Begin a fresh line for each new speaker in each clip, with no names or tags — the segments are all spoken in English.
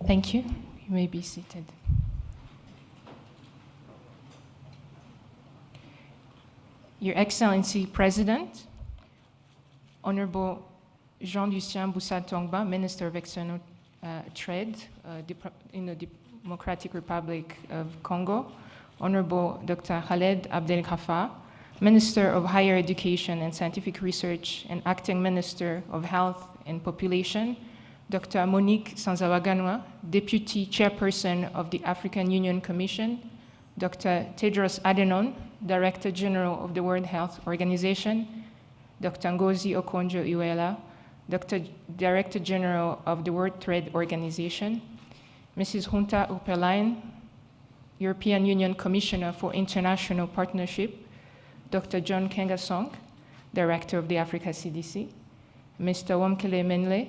Thank you. You may be seated. Your Excellency President, Honorable Jean-Lucien Boussa-Tongba, Minister of External Trade in the Democratic Republic of Congo, Honorable Dr. Khaled Abdel Ghaffar, Minister of Higher Education and Scientific Research and Acting Minister of Health and Population, Dr. Monique Sanzawaganwa, Deputy Chairperson of the African Union Commission, Dr. Tedros Adhanom, Director General of the World Health Organization, Dr. Ngozi Okonjo-Iweala, Director General of the World Trade Organization, Mrs. Hunta Upperlein, European Union Commissioner for International Partnership, Dr. John Kengasong, Director of the Africa CDC, Mr. Wamkele Menle,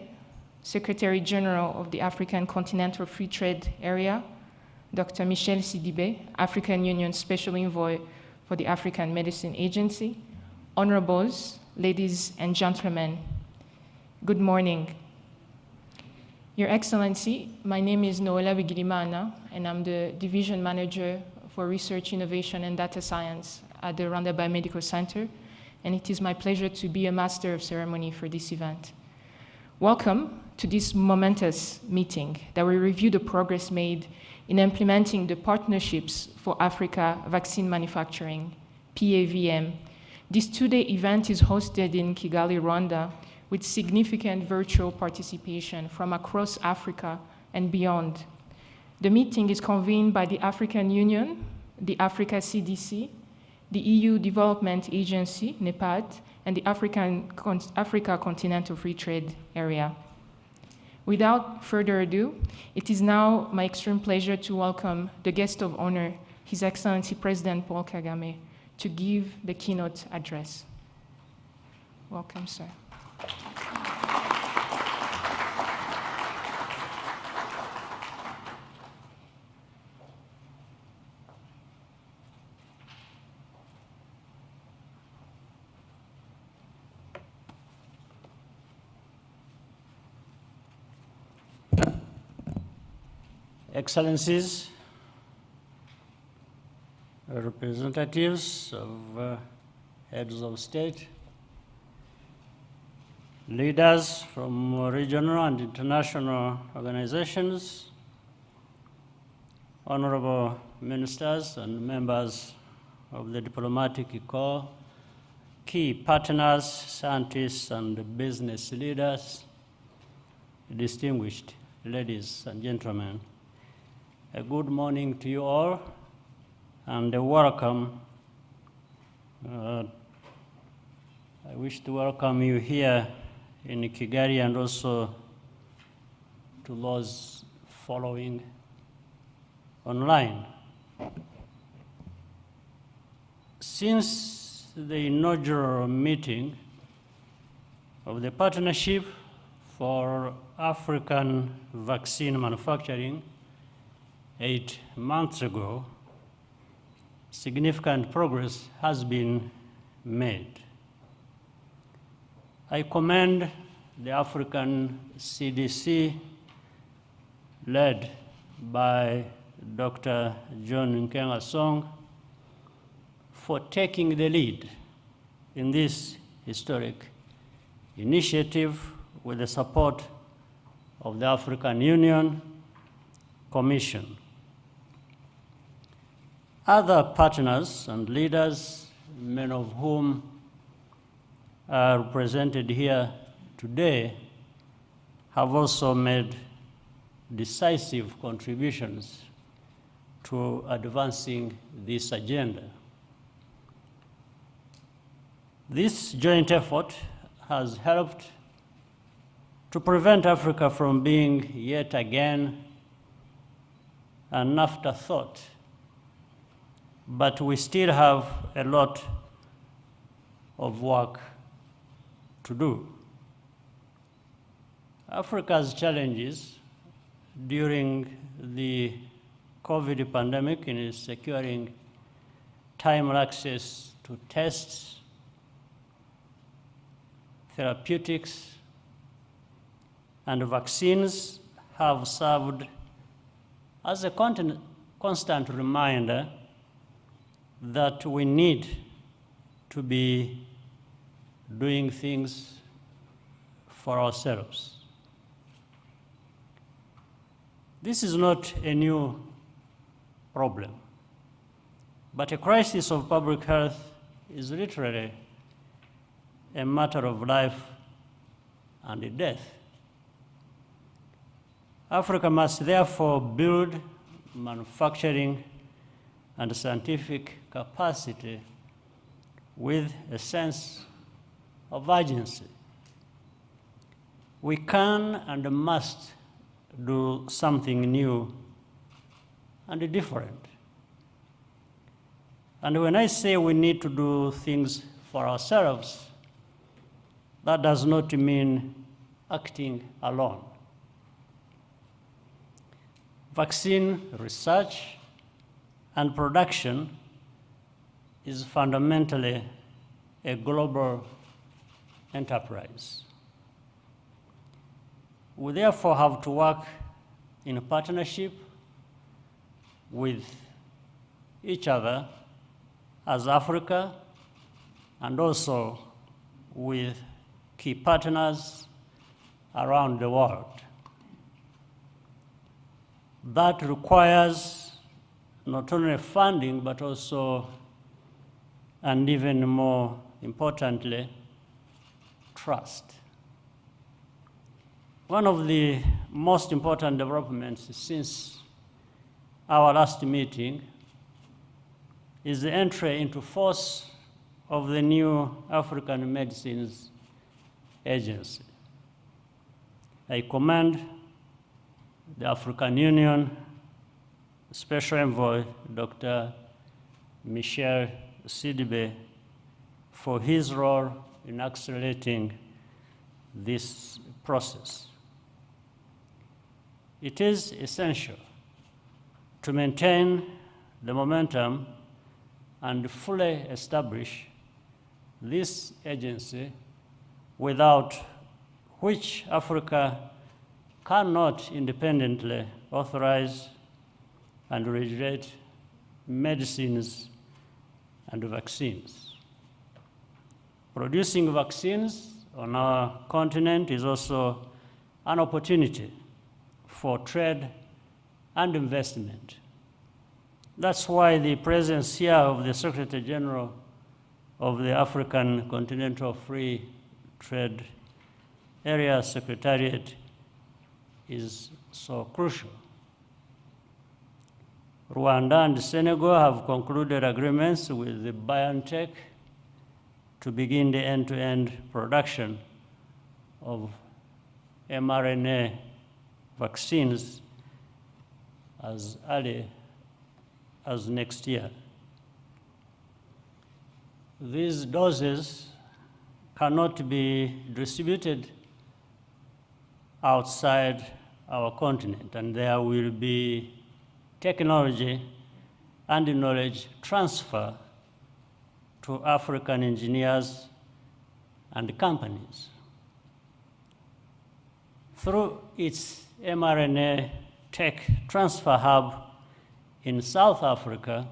Secretary General of the African Continental Free Trade Area, Dr. Michel Sidibe, African Union Special Envoy for the African Medicine Agency, Honorables, ladies and gentlemen, good morning. Your Excellency, my name is Noela Wigilimana, and I'm the Division Manager for Research, Innovation, and Data Science at the Rwanda Biomedical Center, and it is my pleasure to be a Master of Ceremony for this event. Welcome to this momentous meeting that will review the progress made in implementing the Partnerships for Africa Vaccine Manufacturing, PAVM. This two-day event is hosted in Kigali, Rwanda, with significant virtual participation from across Africa and beyond. The meeting is convened by the African Union, the Africa CDC, the EU Development Agency, NEPAD, and the Africa Continental Free Trade Area. Without further ado, it is now my extreme pleasure to welcome the guest of honor, His Excellency President Paul Kagame, to give the keynote address. Welcome, sir.
Excellencies, representatives of heads of state, leaders from regional and international organizations, honorable ministers and members of the diplomatic corps, key partners, scientists and business leaders, distinguished ladies and gentlemen. A good morning to you all, and a welcome. I wish to welcome you here in Kigali and also to those following online. Since the inaugural meeting of the Partnership for African Vaccine Manufacturing 8 months ago, significant progress has been made. I commend the African CDC, led by Dr. John Kengasong, for taking the lead in this historic initiative with the support of the African Union Commission. Other partners and leaders, many of whom are represented here today, have also made decisive contributions to advancing this agenda. This joint effort has helped to prevent Africa from being yet again an afterthought. But we still have a lot of work to do. Africa's challenges during the COVID pandemic in securing timely access to tests, therapeutics, and vaccines have served as a constant reminder that we need to be doing things for ourselves. This is not a new problem, but a crisis of public health is literally a matter of life and death. Africa must therefore build manufacturing and scientific capacity with a sense of urgency. We can and must do something new and different. And when I say we need to do things for ourselves, that does not mean acting alone. Vaccine research and production is fundamentally a global enterprise. We therefore have to work in a partnership with each other as Africa and also with key partners around the world. That requires not only funding, but also, and even more importantly, trust. One of the most important developments since our last meeting is the entry into force of the new African Medicines Agency. I commend the African Union Special Envoy, Dr. Michel Sidibe, for his role in accelerating this process. It is essential to maintain the momentum and fully establish this agency, without which Africa cannot independently authorize and regulate medicines and vaccines. Producing vaccines on our continent is also an opportunity for trade and investment. That's why the presence here of the Secretary General of the African Continental Free Trade Area Secretariat is so crucial. Rwanda and Senegal have concluded agreements with the BioNTech to begin the end-to-end production of mRNA vaccines as early as next year. These doses cannot be distributed outside our continent, and there will be technology and knowledge transfer to African engineers and companies. Through its mRNA Tech Transfer Hub in South Africa,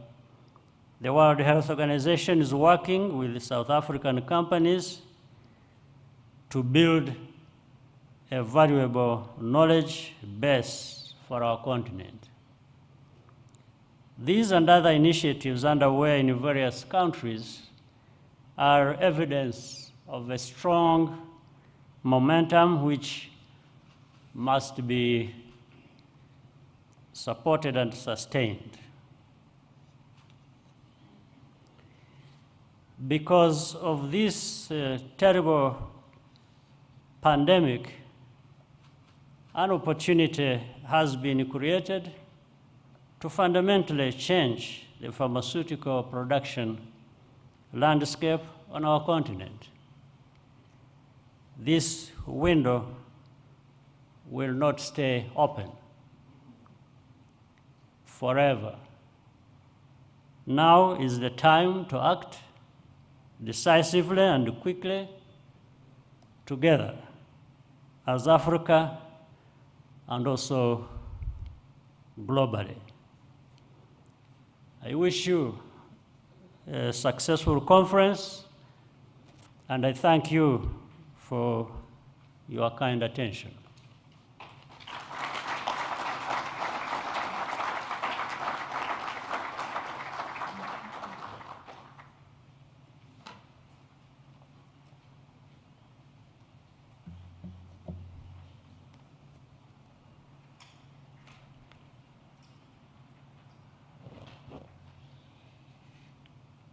the World Health Organization is working with South African companies to build a valuable knowledge base for our continent. These and other initiatives underway in various countries are evidence of a strong momentum which must be supported and sustained. Because of this terrible pandemic, an opportunity has been created to fundamentally change the pharmaceutical production landscape on our continent. This window will not stay open forever. Now is the time to act decisively and quickly together as Africa and also globally. I wish you a successful conference, and I thank you for your kind attention.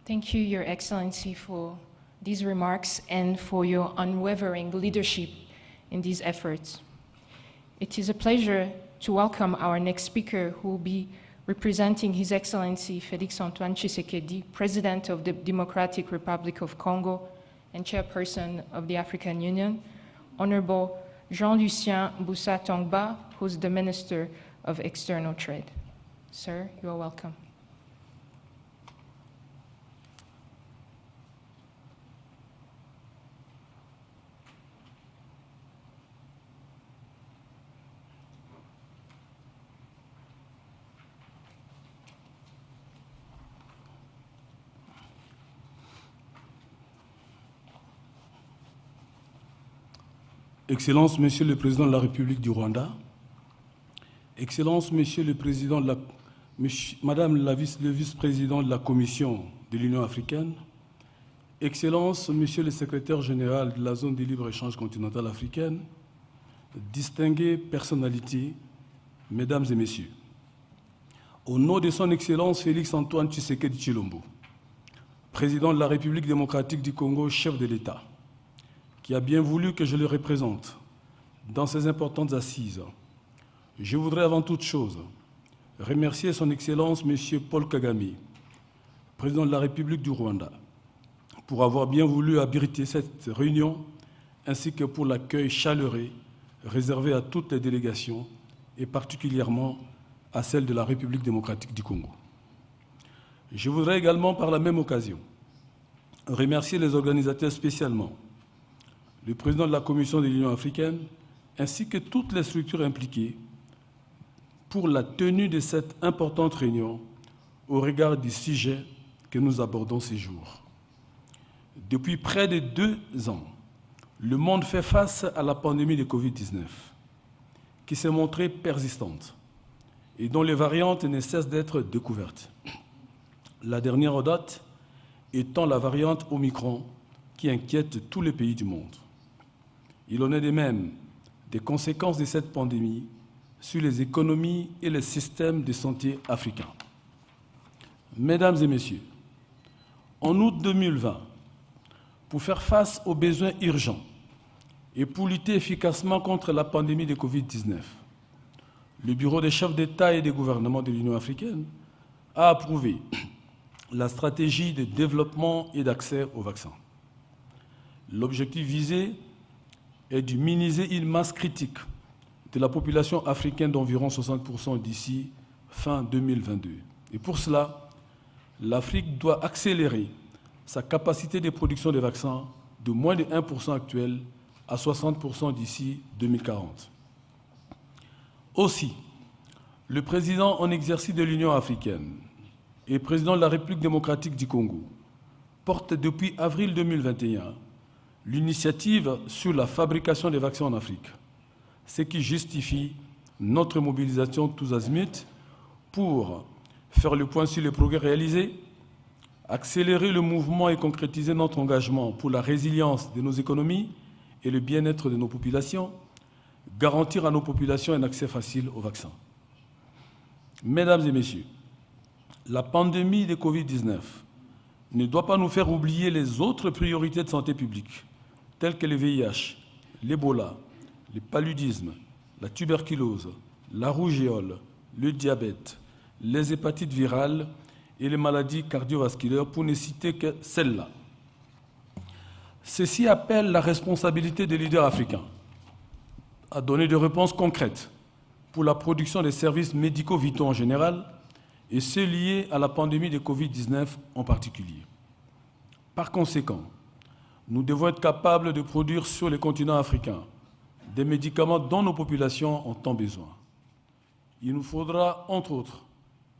Thank you, Your Excellency, for these remarks and for your unwavering leadership in these efforts. It is a pleasure to welcome our next speaker, who will be representing His Excellency Félix Antoine Tshisekedi, President of the Democratic Republic of Congo and Chairperson of the African Union, Honorable Jean-Lucien Boussa-Tongba, who's the Minister of External Trade. Sir, you are welcome.
Excellences, Monsieur le Président de la République du Rwanda, Excellences, Monsieur le Président de la, Madame le Vice-président de la Commission de l'Union africaine, Excellences, Monsieur le Secrétaire général de la zone de libre-échange continentale africaine, distinguées personnalités, Mesdames et Messieurs, au nom de son Excellence Félix Antoine Tshisekedi Tshilombo, Président de la République démocratique du Congo, chef de l'État, qui a bien voulu que je le représente dans ces importantes assises, je voudrais avant toute chose remercier son Excellence M. Paul Kagame, Président de la République du Rwanda, pour avoir bien voulu abriter cette réunion, ainsi que pour l'accueil chaleureux réservé à toutes les délégations, et particulièrement à celle de la République démocratique du Congo. Je voudrais également, par la même occasion, remercier les organisateurs spécialement, le président de la Commission de l'Union africaine, ainsi que toutes les structures impliquées pour la tenue de cette importante réunion au regard du sujet que nous abordons ces jours. Depuis près de 2 ans, le monde fait face à la pandémie de Covid-19, qui s'est montrée persistante et dont les variantes ne cessent d'être découvertes. La dernière en date étant la variante Omicron, qui inquiète tous les pays du monde. Il en est de même des conséquences de cette pandémie sur les économies et les systèmes de santé africains. Mesdames et Messieurs, en août 2020, pour faire face aux besoins urgents et pour lutter efficacement contre la pandémie de Covid-19, le Bureau des chefs d'État et des gouvernements de l'Union africaine a approuvé la stratégie de développement et d'accès aux vaccins. L'objectif visé est d'immuniser une masse critique de la population africaine d'environ 60% d'ici fin 2022. Et pour cela, l'Afrique doit accélérer sa capacité de production de vaccins de moins de 1% actuel à 60% d'ici 2040. Aussi, le président en exercice de l'Union africaine et président de la République démocratique du Congo porte depuis avril 2021 l'initiative sur la fabrication des vaccins en Afrique, ce qui justifie notre mobilisation tous azimuts pour faire le point sur les progrès réalisés, accélérer le mouvement et concrétiser notre engagement pour la résilience de nos économies et le bien-être de nos populations, garantir à nos populations un accès facile aux vaccins. Mesdames et Messieurs, la pandémie de Covid-19 ne doit pas nous faire oublier les autres priorités de santé publique, telles que le VIH, l'Ebola, le paludisme, la tuberculose, la rougeole, le diabète, les hépatites virales et les maladies cardiovasculaires, pour ne citer que celles-là. Ceci appelle la responsabilité des leaders africains à donner des réponses concrètes pour la production des services médicaux vitaux en général et ceux liés à la pandémie de Covid-19 en particulier. Par conséquent, nous devons être capables de produire sur le continent africain des médicaments dont nos populations ont tant besoin. il nous faudra, entre autres,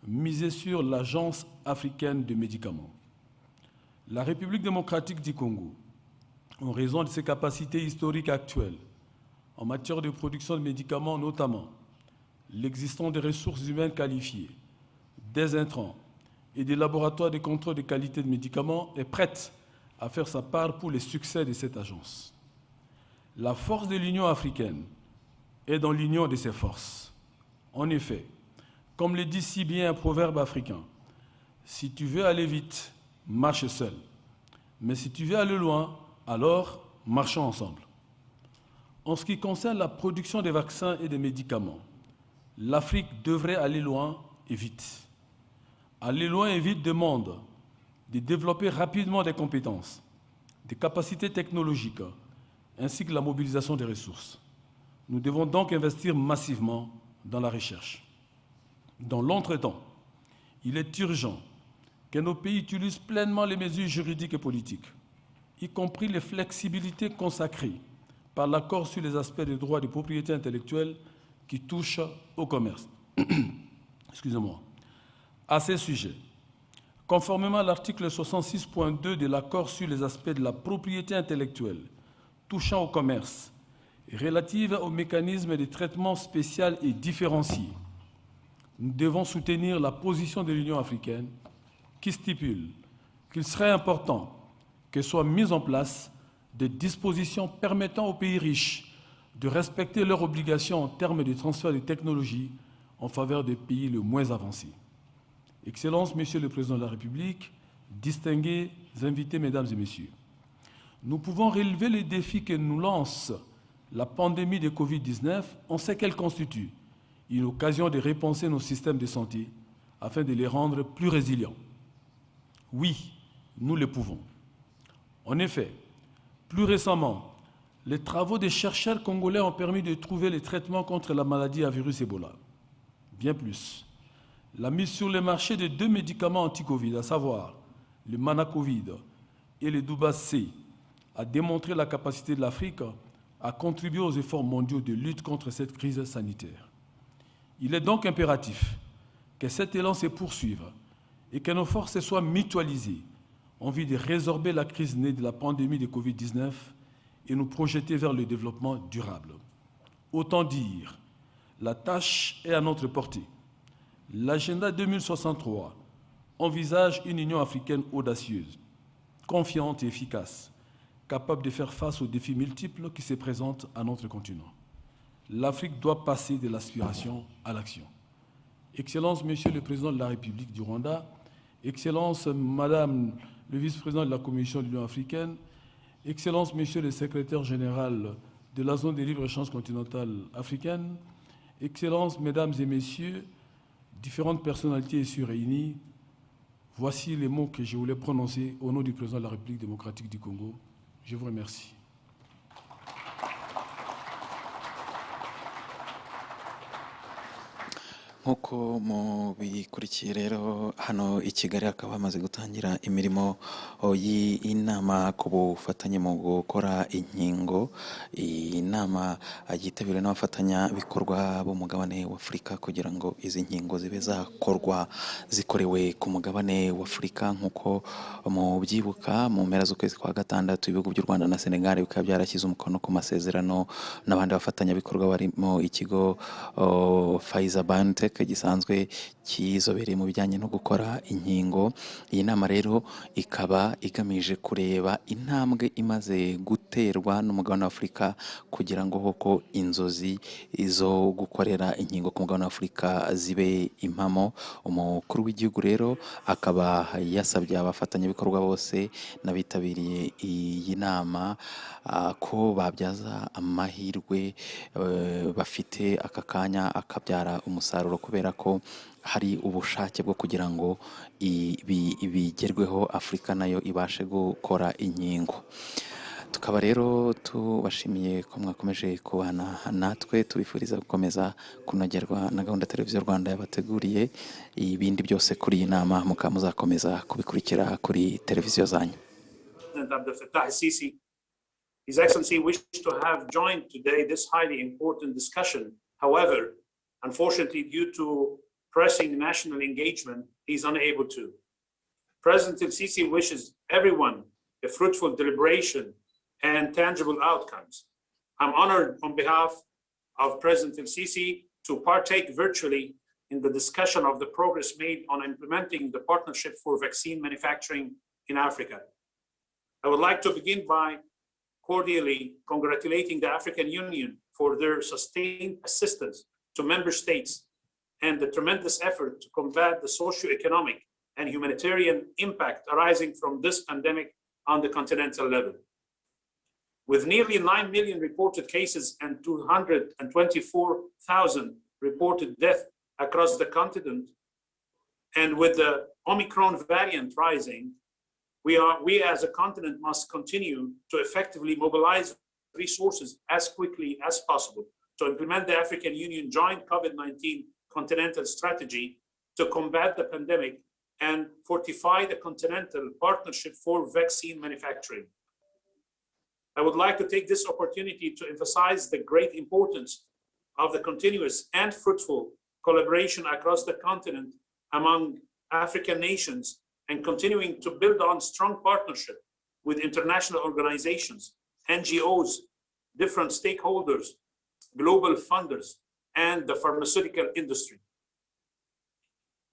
miser sur l'Agence africaine de médicaments. La République démocratique du Congo, en raison de ses capacités historiques actuelles, en matière de production de médicaments notamment, l'existence des ressources humaines qualifiées, des intrants et des laboratoires de contrôle de qualité de médicaments, est prête à faire sa part pour les succès de cette agence. La force de l'Union africaine est dans l'union de ses forces. En effet, comme le dit si bien un proverbe africain, si tu veux aller vite, marche seul. Mais si tu veux aller loin, alors marchons ensemble. En ce qui concerne la production des vaccins et des médicaments, l'Afrique devrait aller loin et vite. Aller loin et vite demande de développer rapidement des compétences, des capacités technologiques, ainsi que la mobilisation des ressources. Nous devons donc investir massivement dans la recherche. Dans l'entretemps, il est urgent que nos pays utilisent pleinement les mesures juridiques et politiques, y compris les flexibilités consacrées par l'accord sur les aspects des droits de propriété intellectuelle qui touchent au commerce. Excusez-moi. À ce sujet, conformément à l'article 66.2 de l'accord sur les aspects de la propriété intellectuelle touchant au commerce et relative au mécanisme de traitement spécial et différencié, nous devons soutenir la position de l'Union africaine qui stipule qu'il serait important que soient mises en place des dispositions permettant aux pays riches de respecter leurs obligations en termes de transfert de technologies en faveur des pays les moins avancés. Excellences, Monsieur le Président de la République, distingués invités, Mesdames et Messieurs, nous pouvons relever les défis que nous lance la pandémie de Covid-19. On sait qu'elle constitue une occasion de repenser nos systèmes de santé afin de les rendre plus résilients. Oui, nous le pouvons. En effet, plus récemment, les travaux des chercheurs congolais ont permis de trouver les traitements contre la maladie à virus Ebola. Bien plus, la mise sur le marché de 2 médicaments anti-Covid, à savoir le Manacovid et le Duba-C, a démontré la capacité de l'Afrique à contribuer aux efforts mondiaux de lutte contre cette crise sanitaire. Il est donc impératif que cet élan se poursuive et que nos forces soient mutualisées en vue de résorber la crise née de la pandémie de Covid-19 et nous projeter vers le développement durable. Autant dire, la tâche est à notre portée. L'agenda 2063 envisage une Union africaine audacieuse, confiante et efficace, capable de faire face aux défis multiples qui se présentent à notre continent. L'Afrique doit passer de l'aspiration à l'action. Excellence, Monsieur le Président de la République du Rwanda, Excellence, Madame le Vice-président de la Commission de l'Union africaine, Excellence, Monsieur le Secrétaire général de la zone de libre-échange continentale africaine, Excellences, Mesdames et Messieurs, différentes personnalités ici réunies, voici les mots que je voulais prononcer au nom du Président de la République démocratique du Congo. Je vous remercie.
nk'uko mubikurikiye rero hano i Kigali hakaba hamaze gutangira imirimo y'inama ku bufatanye mu gukora inkingo. Iyi nama yitabiriwe n'abafatanyabikorwa b'umugabane w'Afurika kugira ngo izi nkingo zibe zakorwa zikorewe ku mugabane w'Afurika. Nk'uko mubyibuka mu mpera z'ukwezi kwa gatandatu ibihugu by'u Rwanda na Senegal bikaba byarashyize umukono ku masezerano n'abandi bafatanyabikorwa barimo ikigo Pfizer BioNTech gisanzwe kizobereye mu bijyanye no gukora inkingo. Iyi nama rero ikaba igamije kureba intambwe imaze guterwa n'umugabane w'Afurika kugira ngo koko inzozi zo gukorera inkingo ku mugabane w'Afurika zibe impamo. Umukuru w'igihugu rero akaba yasabye abafatanyabikorwa bose n'abitabiriye iyi nama ko babyaza amahirwe bafite aka kanya akabyara umusaruro, kubera ko hari ubushake bwo kugira ngo bigerweho Afurika nayo ibashe gukora inkingo. Tukaba rero tubashimiye ko mwakomeje kubana natwe, tubifuriza gukomeza kunogerwa na gahunda televiziyo Rwanda yabateguriye. Ibindi byose kuri iyi nama mukaba muzakomeza kubikurikira kuri televiziyo zanyu.
His Excellency wished to have joined today this highly important discussion. However, Unfortunately, due to pressing national engagement, he's unable to. President el-Sisi wishes everyone a fruitful deliberation and tangible outcomes. I'm honored on behalf of President el-Sisi to partake virtually in the discussion of the progress made on implementing the Partnership for Vaccine Manufacturing in Africa. I would like to begin by cordially congratulating the African Union for their sustained assistance to member states and the tremendous effort to combat the socio-economic and humanitarian impact arising from this pandemic on the continental level. With nearly 9 million reported cases and 224,000 reported deaths across the continent, and with the Omicron variant rising, we as a continent must continue to effectively mobilize resources as quickly as possible to implement the African Union joint COVID-19 continental strategy to combat the pandemic and fortify the continental partnership for vaccine manufacturing. I would like to take this opportunity to emphasize the great importance of the continuous and fruitful collaboration across the continent among African nations and continuing to build on strong partnership with international organizations, NGOs, different stakeholders, global funders, and the pharmaceutical industry.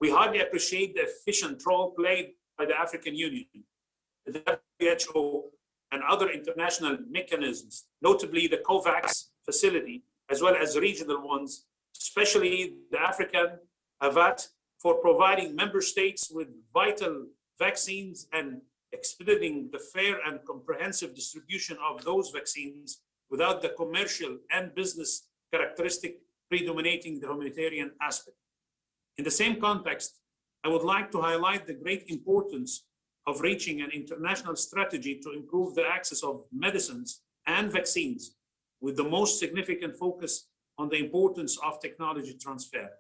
We highly appreciate the efficient role played by the African Union, the WHO, and other international mechanisms, notably the COVAX facility, as well as regional ones, especially the African AVAT, for providing member states with vital vaccines and expediting the fair and comprehensive distribution of those vaccines without the commercial and business characteristic predominating the humanitarian aspect. In the same context, I would like to highlight the great importance of reaching an international strategy to improve the access of medicines and vaccines, with the most significant focus on the importance of technology transfer.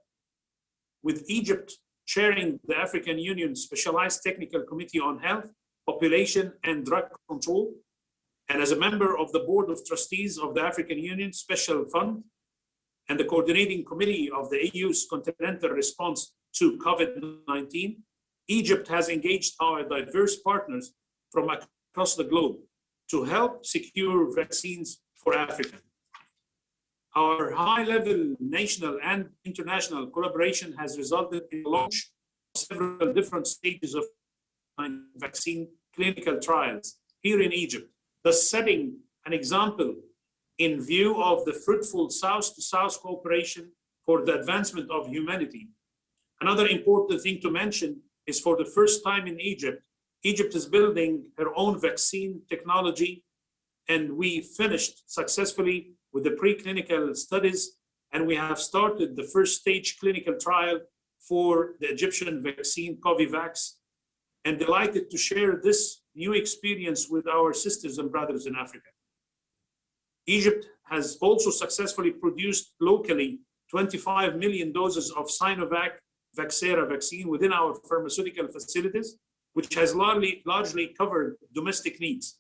With Egypt chairing the African Union Specialized Technical Committee on Health, Population and Drug Control, and as a member of the Board of Trustees of the African Union Special Fund and the Coordinating Committee of the EU's Continental Response to COVID-19, Egypt has engaged our diverse partners from across the globe to help secure vaccines for Africa. Our high-level national and international collaboration has resulted in the launch of several different stages of vaccine clinical trials here in Egypt, thus setting an example in view of the fruitful South-to-South cooperation for the advancement of humanity. Another important thing to mention is for the first time in Egypt, Egypt is building her own vaccine technology, and we finished successfully with the preclinical studies, and we have started the first stage clinical trial for the Egyptian vaccine Covivax, and delighted to share this new experience with our sisters and brothers in Africa. Egypt has also successfully produced locally 25 million doses of Sinovac Vaxera vaccine within our pharmaceutical facilities, which has largely covered domestic needs.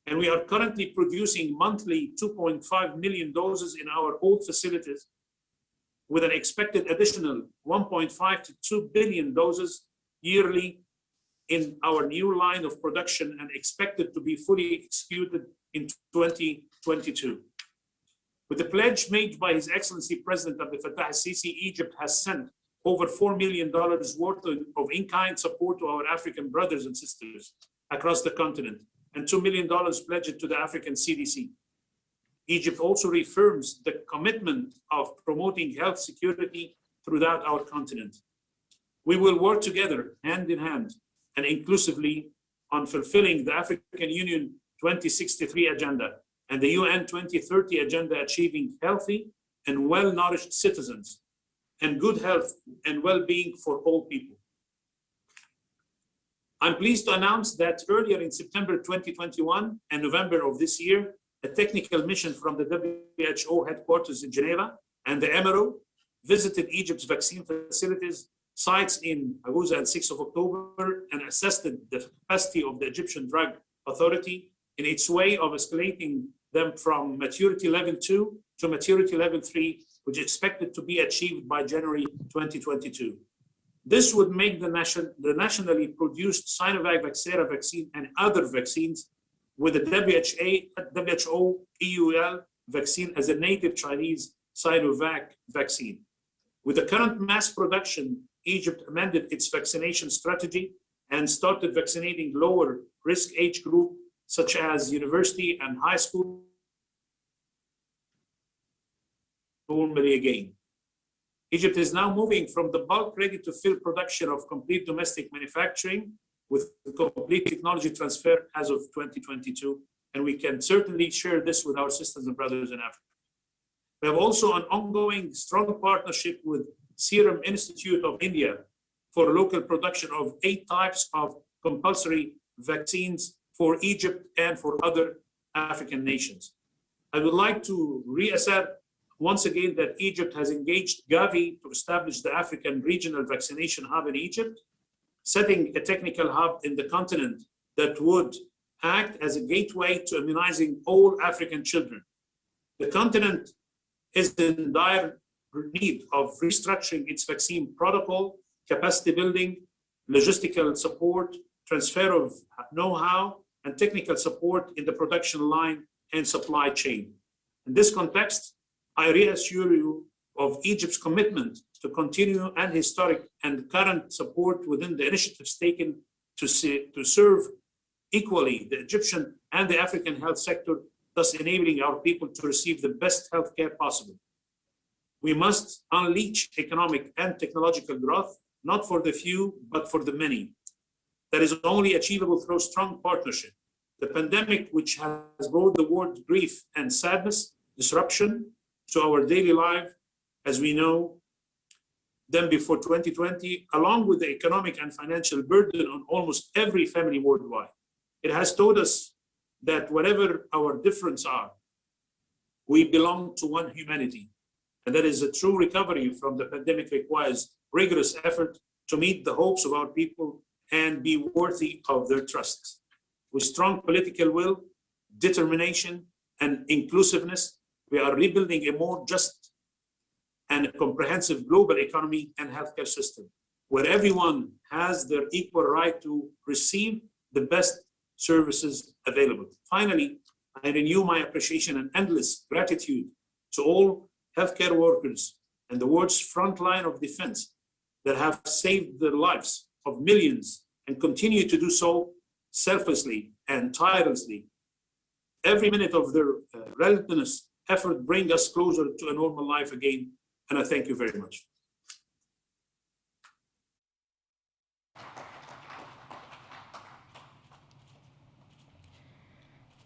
And we are currently producing monthly 2.5 million doses in our old facilities, with an expected additional 1.5 to 2 billion doses yearly in our new line of production, and expected to be fully executed in 2022. With the pledge made by His Excellency President Abdel Fattah el-Sisi, Egypt has sent over $4 million worth of in-kind support to our African brothers and sisters across the continent, and $2 million pledged to the African CDC. Egypt also reaffirms the commitment of promoting health security throughout our continent. We will work together hand in hand and inclusively on fulfilling the African Union 2063 agenda and the UN 2030 agenda, achieving healthy and well-nourished citizens and good health and well-being for all people. I'm pleased to announce that earlier in September 2021 and November of this year, a technical mission from the WHO headquarters in Geneva and the MRO visited Egypt's vaccine facilities, sites in Aguza and 6th of October, and assessed the capacity of the Egyptian Drug Authority in its way of escalating them from maturity level 2 to maturity level 3 which is expected to be achieved by January 2022. This would make the nationally produced Sinovac Vaxera vaccine and other vaccines with the WHO EUL vaccine as a native Chinese Sinovac vaccine. With the current mass production, Egypt amended its vaccination strategy and started vaccinating lower risk age group, such as university and high school, normally again. Egypt is now moving from the bulk ready-to-fill production of complete domestic manufacturing with complete technology transfer as of 2022, and we can certainly share this with our sisters and brothers in Africa. We have also an ongoing strong partnership with Serum Institute of India for local production of 8 types of compulsory vaccines for Egypt and for other African nations. I would like to reassert once again that Egypt has engaged Gavi to establish the African Regional Vaccination Hub in Egypt, setting a technical hub in the continent that would act as a gateway to immunizing all African children. The continent is in dire need of restructuring its vaccine protocol, capacity building, logistical support, transfer of know-how, and technical support in the production line and supply chain. In this context, I reassure you of Egypt's commitment to continue and historic and current support within the initiatives taken to serve equally the Egyptian and the African health sector, thus enabling our people to receive the best healthcare possible. We must unleash economic and technological growth, not for the few, but for the many. That is only achievable through strong partnership. The pandemic, which has brought the world grief and sadness, disruption to our daily life, as we know them before 2020, along with the economic and financial burden on almost every family worldwide. It has taught us that whatever our differences are, we belong to one humanity. And that is a true recovery from the pandemic requires rigorous effort to meet the hopes of our people and be worthy of their trust. With strong political will, determination, and inclusiveness, we are rebuilding a more just and comprehensive global economy and healthcare system, where everyone has their equal right to receive the best services available. Finally, I renew my appreciation and endless gratitude to all healthcare workers and the world's front line of defense that have saved the lives of millions and continue to do so selflessly and tirelessly. Every minute of their relentless effort bring us closer to a normal life again, and I thank you very much.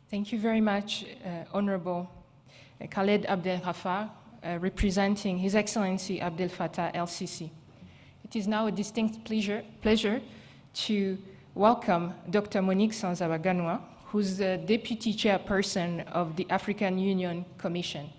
Thank you very much, Honorable Khaled Abdel Ghaffar, representing His Excellency Abdel Fattah el-Sisi. It is now a distinct pleasure to welcome Dr. Monique Sanzabaganwa, who's the Deputy Chairperson of the African Union Commission.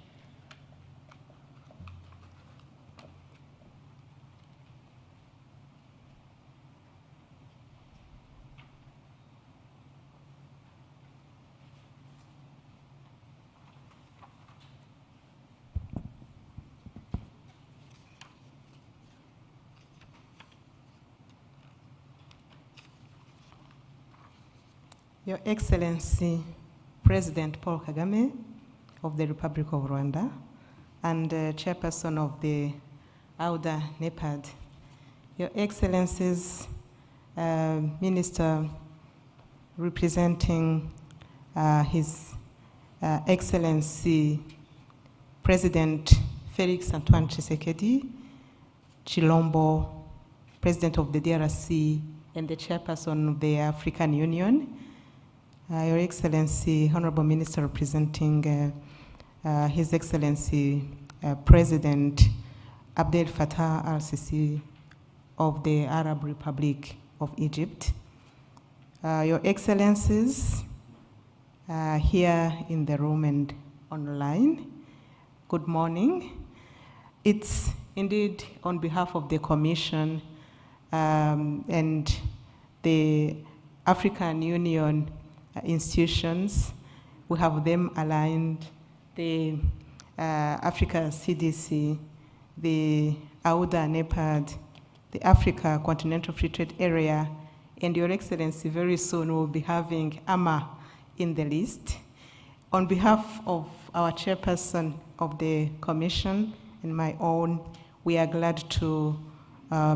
Your Excellency, President Paul Kagame of the Republic of Rwanda and Chairperson of the AUDA NEPAD, Your Excellencies, Minister representing His Excellency President Felix Antoine Tshisekedi, Chilombo, President of the DRC and the Chairperson of the African Union, Your Excellency, Honorable Minister representing His Excellency President Abdel Fattah el-Sisi of the Arab Republic of Egypt, Your Excellencies here in the room and online, good morning. It's indeed on behalf of the Commission and the African Union institutions, we have them aligned, the Africa CDC, the AUDA NEPAD, the Africa Continental Free Trade Area, and Your Excellency, very soon we'll be having AMA in the list. On behalf of our chairperson of the commission and my own, we are glad to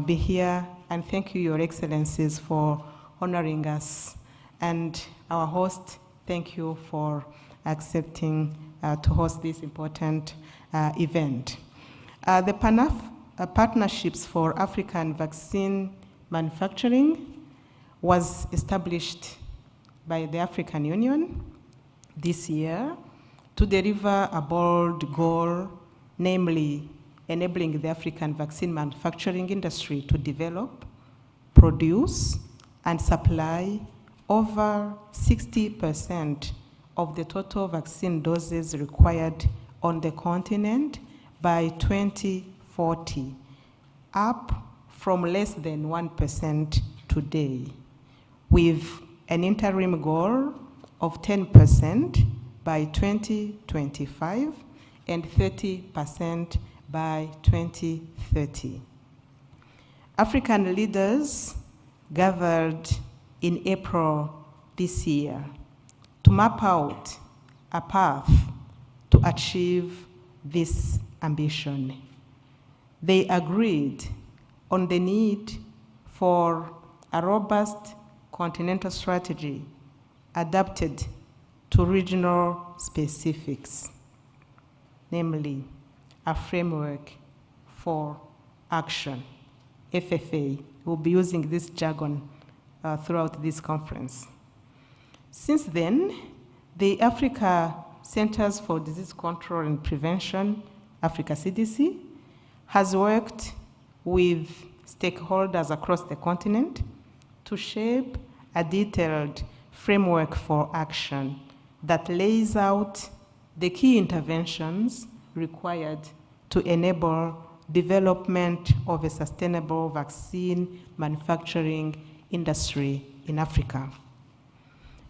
be here, and thank you, Your Excellencies, for honoring us. And our host, thank you for accepting to host this important event. The Partnerships for African Vaccine Manufacturing was established by the African Union this year to deliver a bold goal, namely enabling the African vaccine manufacturing industry to develop, produce, and supply over 60% of the total vaccine doses required on the continent by 2040, up from less than 1% today, with an interim goal of 10% by 2025 and 30% by 2030. African leaders gathered in April this year to map out a path to achieve this ambition. They agreed on the need for a robust continental strategy adapted to regional specifics, namely a framework for action, FFA. We'll be using this jargon throughout this conference. Since then, the Africa Centers for Disease Control and Prevention, Africa CDC, has worked with stakeholders across the continent to shape a detailed framework for action that lays out the key interventions required to enable development of a sustainable vaccine manufacturing industry in Africa.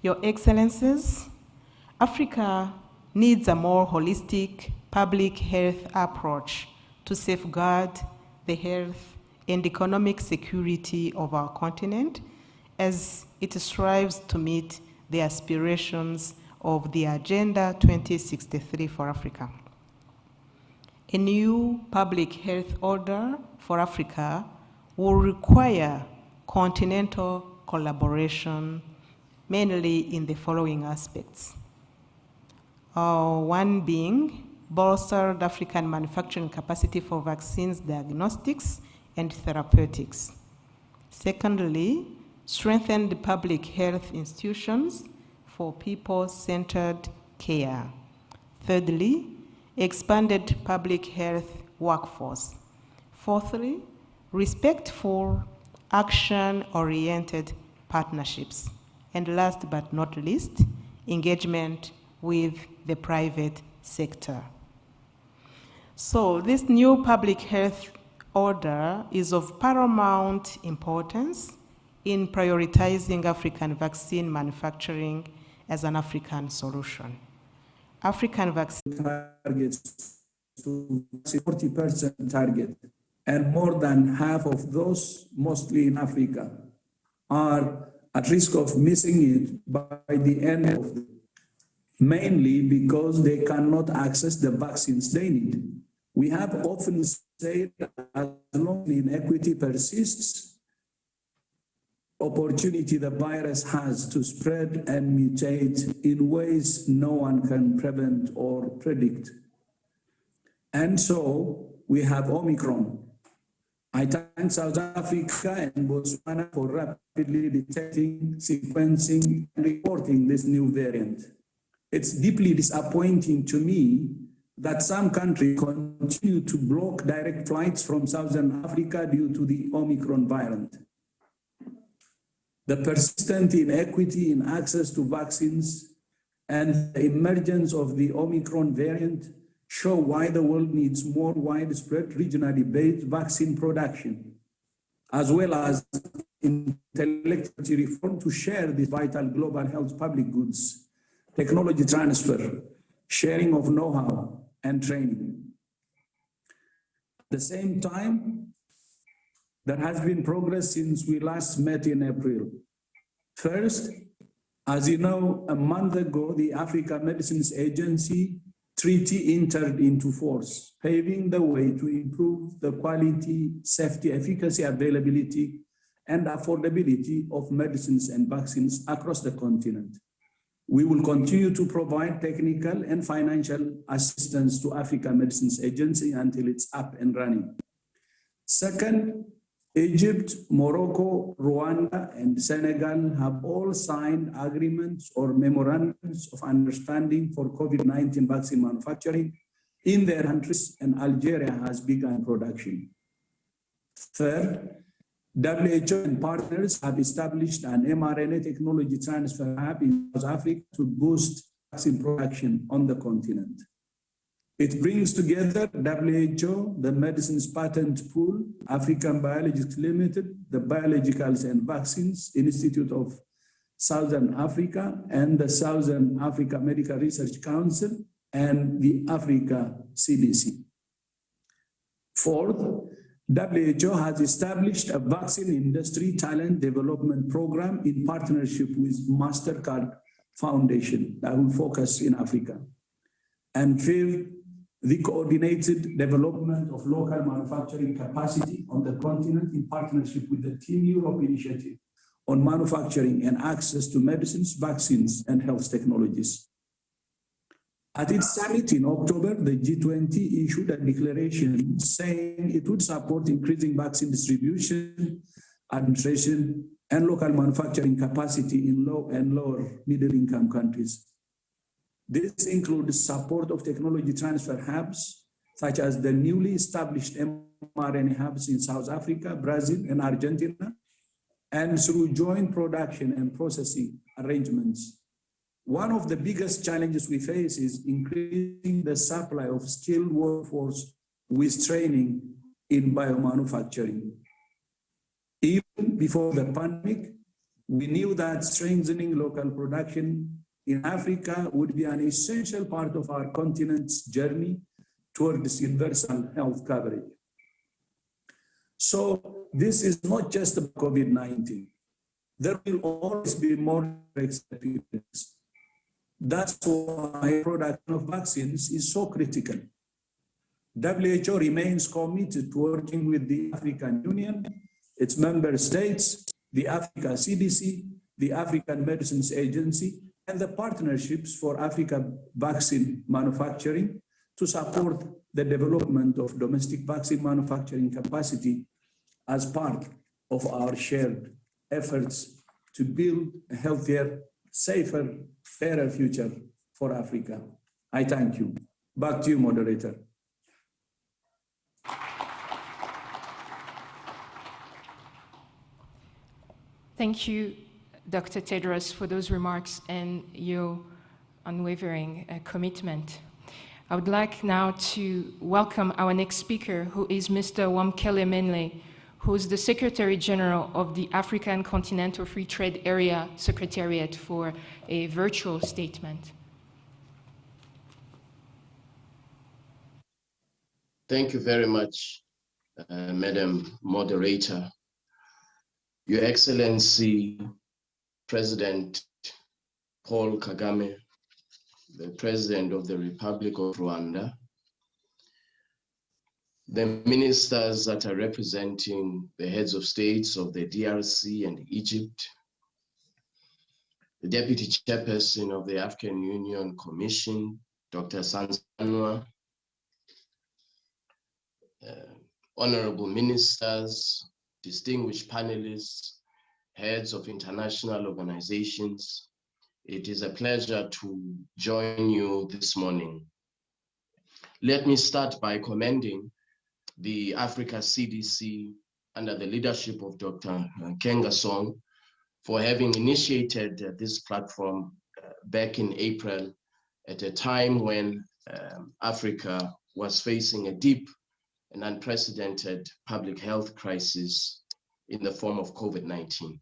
Your Excellencies, Africa needs a more holistic public health approach to safeguard the health and economic security of our continent as it strives to meet the aspirations of the Agenda 2063 for Africa. A new public health order for Africa will require continental collaboration, mainly in the following aspects. One being bolstered African manufacturing capacity for vaccines, diagnostics, and therapeutics. Secondly, strengthened public health institutions for people-centered care. Thirdly, expanded public health workforce. Fourthly, respectful, action-oriented partnerships. And last but not least, engagement with the private sector. So this new public health order is of paramount importance in prioritizing African vaccine manufacturing as an African solution. African vaccine
targets to 40% target, and more than half of those, mostly in Africa, are at risk of missing it by the end of the mainly because they cannot access the vaccines they need. We have often said as long as inequity persists, opportunity the virus has to spread and mutate in ways no one can prevent or predict. And so we have Omicron. I thank South Africa and Botswana for rapidly detecting, sequencing, and reporting this new variant. It's deeply disappointing to me that some countries continue to block direct flights from Southern Africa due to the Omicron variant. The persistent inequity in access to vaccines and the emergence of the Omicron variant show why the world needs more widespread regionally based vaccine production, as well as intellectual reform to share these vital global health public goods, technology transfer, sharing of know-how, and training. At the same time, there has been progress since we last met in April. First, as you know, a month ago, the Africa Medicines Agency Treaty entered into force, paving the way to improve the quality, safety, efficacy, availability, and affordability of medicines and vaccines across the continent. We will continue to provide technical and financial assistance to Africa Medicines Agency until it's up and running. Second, Egypt, Morocco, Rwanda, and Senegal have all signed agreements or memorandums of understanding for COVID-19 vaccine manufacturing in their countries, and Algeria has begun production. Third, WHO and partners have established an mRNA technology transfer hub in South Africa to boost vaccine production on the continent. It brings together WHO, the Medicines Patent Pool, African Biologics Limited, the Biologicals and Vaccines Institute of Southern Africa, and the Southern Africa Medical Research Council, and the Africa CDC. Fourth, WHO has established a vaccine industry talent development program in partnership with MasterCard Foundation that will focus in Africa. And fifth, the coordinated development of local manufacturing capacity on the continent in partnership with the Team Europe initiative on manufacturing and access to medicines, vaccines, and health technologies. At its summit in October, the G20 issued a declaration saying it would support increasing vaccine distribution, administration, and local manufacturing capacity in low and lower middle-income countries. This includes support of technology transfer hubs, such as the newly established mRNA hubs in South Africa, Brazil, and Argentina, and through joint production and processing arrangements. One of the biggest challenges we face is increasing the supply of skilled workforce with training in biomanufacturing. Even before the pandemic, we knew that strengthening local production in Africa would be an essential part of our continent's journey towards universal health coverage. So this is not just about COVID-19. There will always be more experience. That's why production of vaccines is so critical. WHO remains committed to working with the African Union, its member states, the Africa CDC, the African Medicines Agency, and the Partnerships for Africa Vaccine Manufacturing to support the development of domestic vaccine manufacturing capacity as part of our shared efforts to build a healthier, safer, fairer future for Africa. I thank you. Back to you, moderator.
Thank you, Dr. Tedros, for those remarks and your unwavering commitment. I would like now to welcome our next speaker, who is Mr. Wamkele Menle, who is the Secretary General of the African Continental Free Trade Area Secretariat, for a virtual statement.
Thank you very much, Madam Moderator. Your Excellency, President Paul Kagame, the President of the Republic of Rwanda, the ministers that are representing the heads of states of the DRC and Egypt, the Deputy Chairperson of the African Union Commission, Dr. Sansanwa, honorable ministers, distinguished panelists, heads of international organizations, it is a pleasure to join you this morning. Let me start by commending the Africa CDC under the leadership of Dr. Kengasong for having initiated this platform back in April at a time when Africa was facing a deep and unprecedented public health crisis in the form of COVID-19.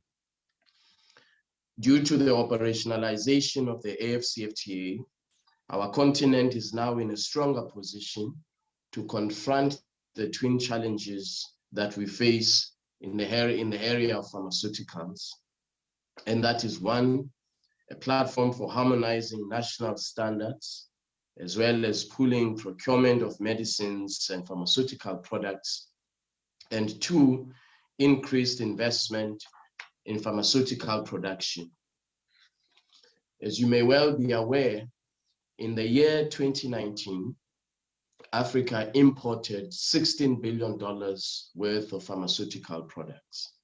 Due to the operationalization of the AFCFTA, Our continent is now in a stronger position to confront the twin challenges that we face in the area of pharmaceuticals. And that is one, a platform for harmonizing national standards, as well as pooling procurement of medicines and pharmaceutical products. And two, increased investment in pharmaceutical production. As you may well be aware, in the year 2019, Africa imported $16 billion worth of pharmaceutical products.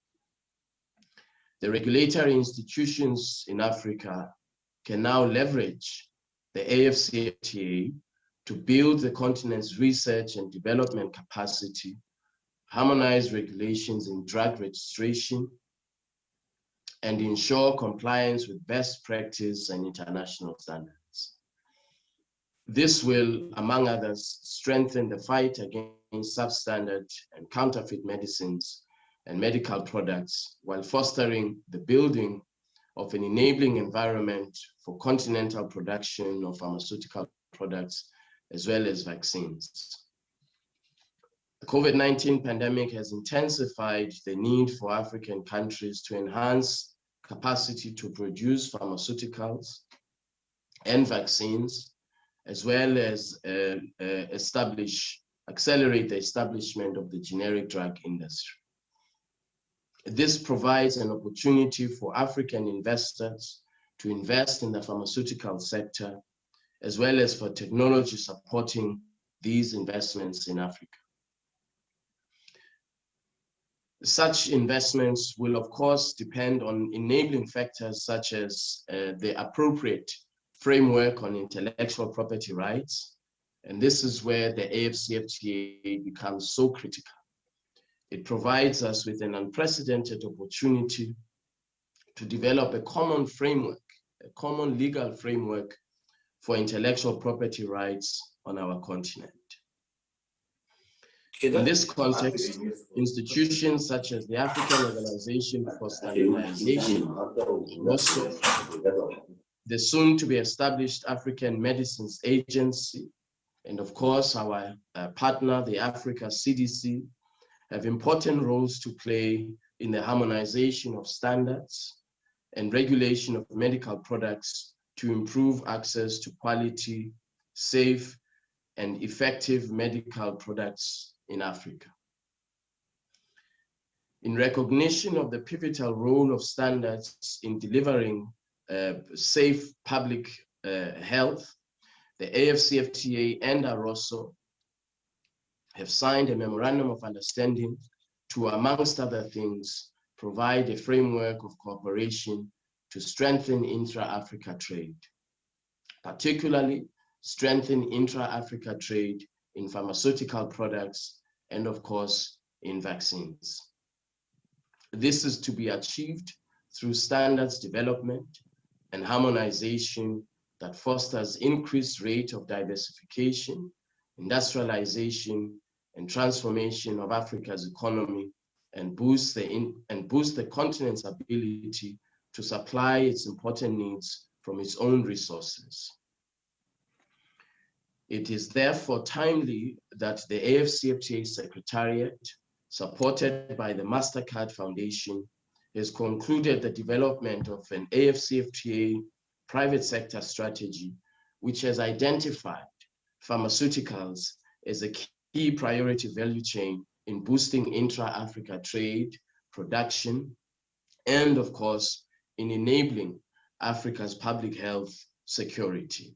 The regulatory institutions in Africa can now leverage the AfCFTA to build the continent's research and development capacity, harmonize regulations in drug registration, and ensure compliance with best practice and international standards. This will, among others, strengthen the fight against substandard and counterfeit medicines and medical products, while fostering the building of an enabling environment for continental production of pharmaceutical products, as well as vaccines. The COVID-19 pandemic has intensified the need for African countries to enhance capacity to produce pharmaceuticals and vaccines, as well as accelerate the establishment of the generic drug industry. This provides an opportunity for African investors to invest in the pharmaceutical sector, as well as for technology supporting these investments in Africa. Such investments will, of course, depend on enabling factors such as the appropriate framework on intellectual property rights. And this is where the AfCFTA becomes so critical. It provides us with an unprecedented opportunity to develop a common framework, a common legal framework for intellectual property rights on our continent. In this context, institutions such as the African Organization for Standardization, the soon-to-be-established African Medicines Agency, and of course our partner, the Africa CDC, have important roles to play in the harmonization of standards and regulation of medical products to improve access to quality, safe, and effective medical products in Africa. In recognition of the pivotal role of standards in delivering safe public health, the AfCFTA and AROSO have signed a memorandum of understanding to, amongst other things, provide a framework of cooperation to strengthen intra-Africa trade, particularly strengthen intra-Africa trade in pharmaceutical products and, of course, in vaccines. This is to be achieved through standards development and harmonization that fosters increased rate of diversification, industrialization, and transformation of Africa's economy, and boost the continent's ability to supply its important needs from its own resources. It is therefore timely that the AfCFTA Secretariat, supported by the MasterCard Foundation, has concluded the development of an AfCFTA private sector strategy, which has identified pharmaceuticals as a key priority value chain in boosting intra-Africa trade, production, and of course, in enabling Africa's public health security.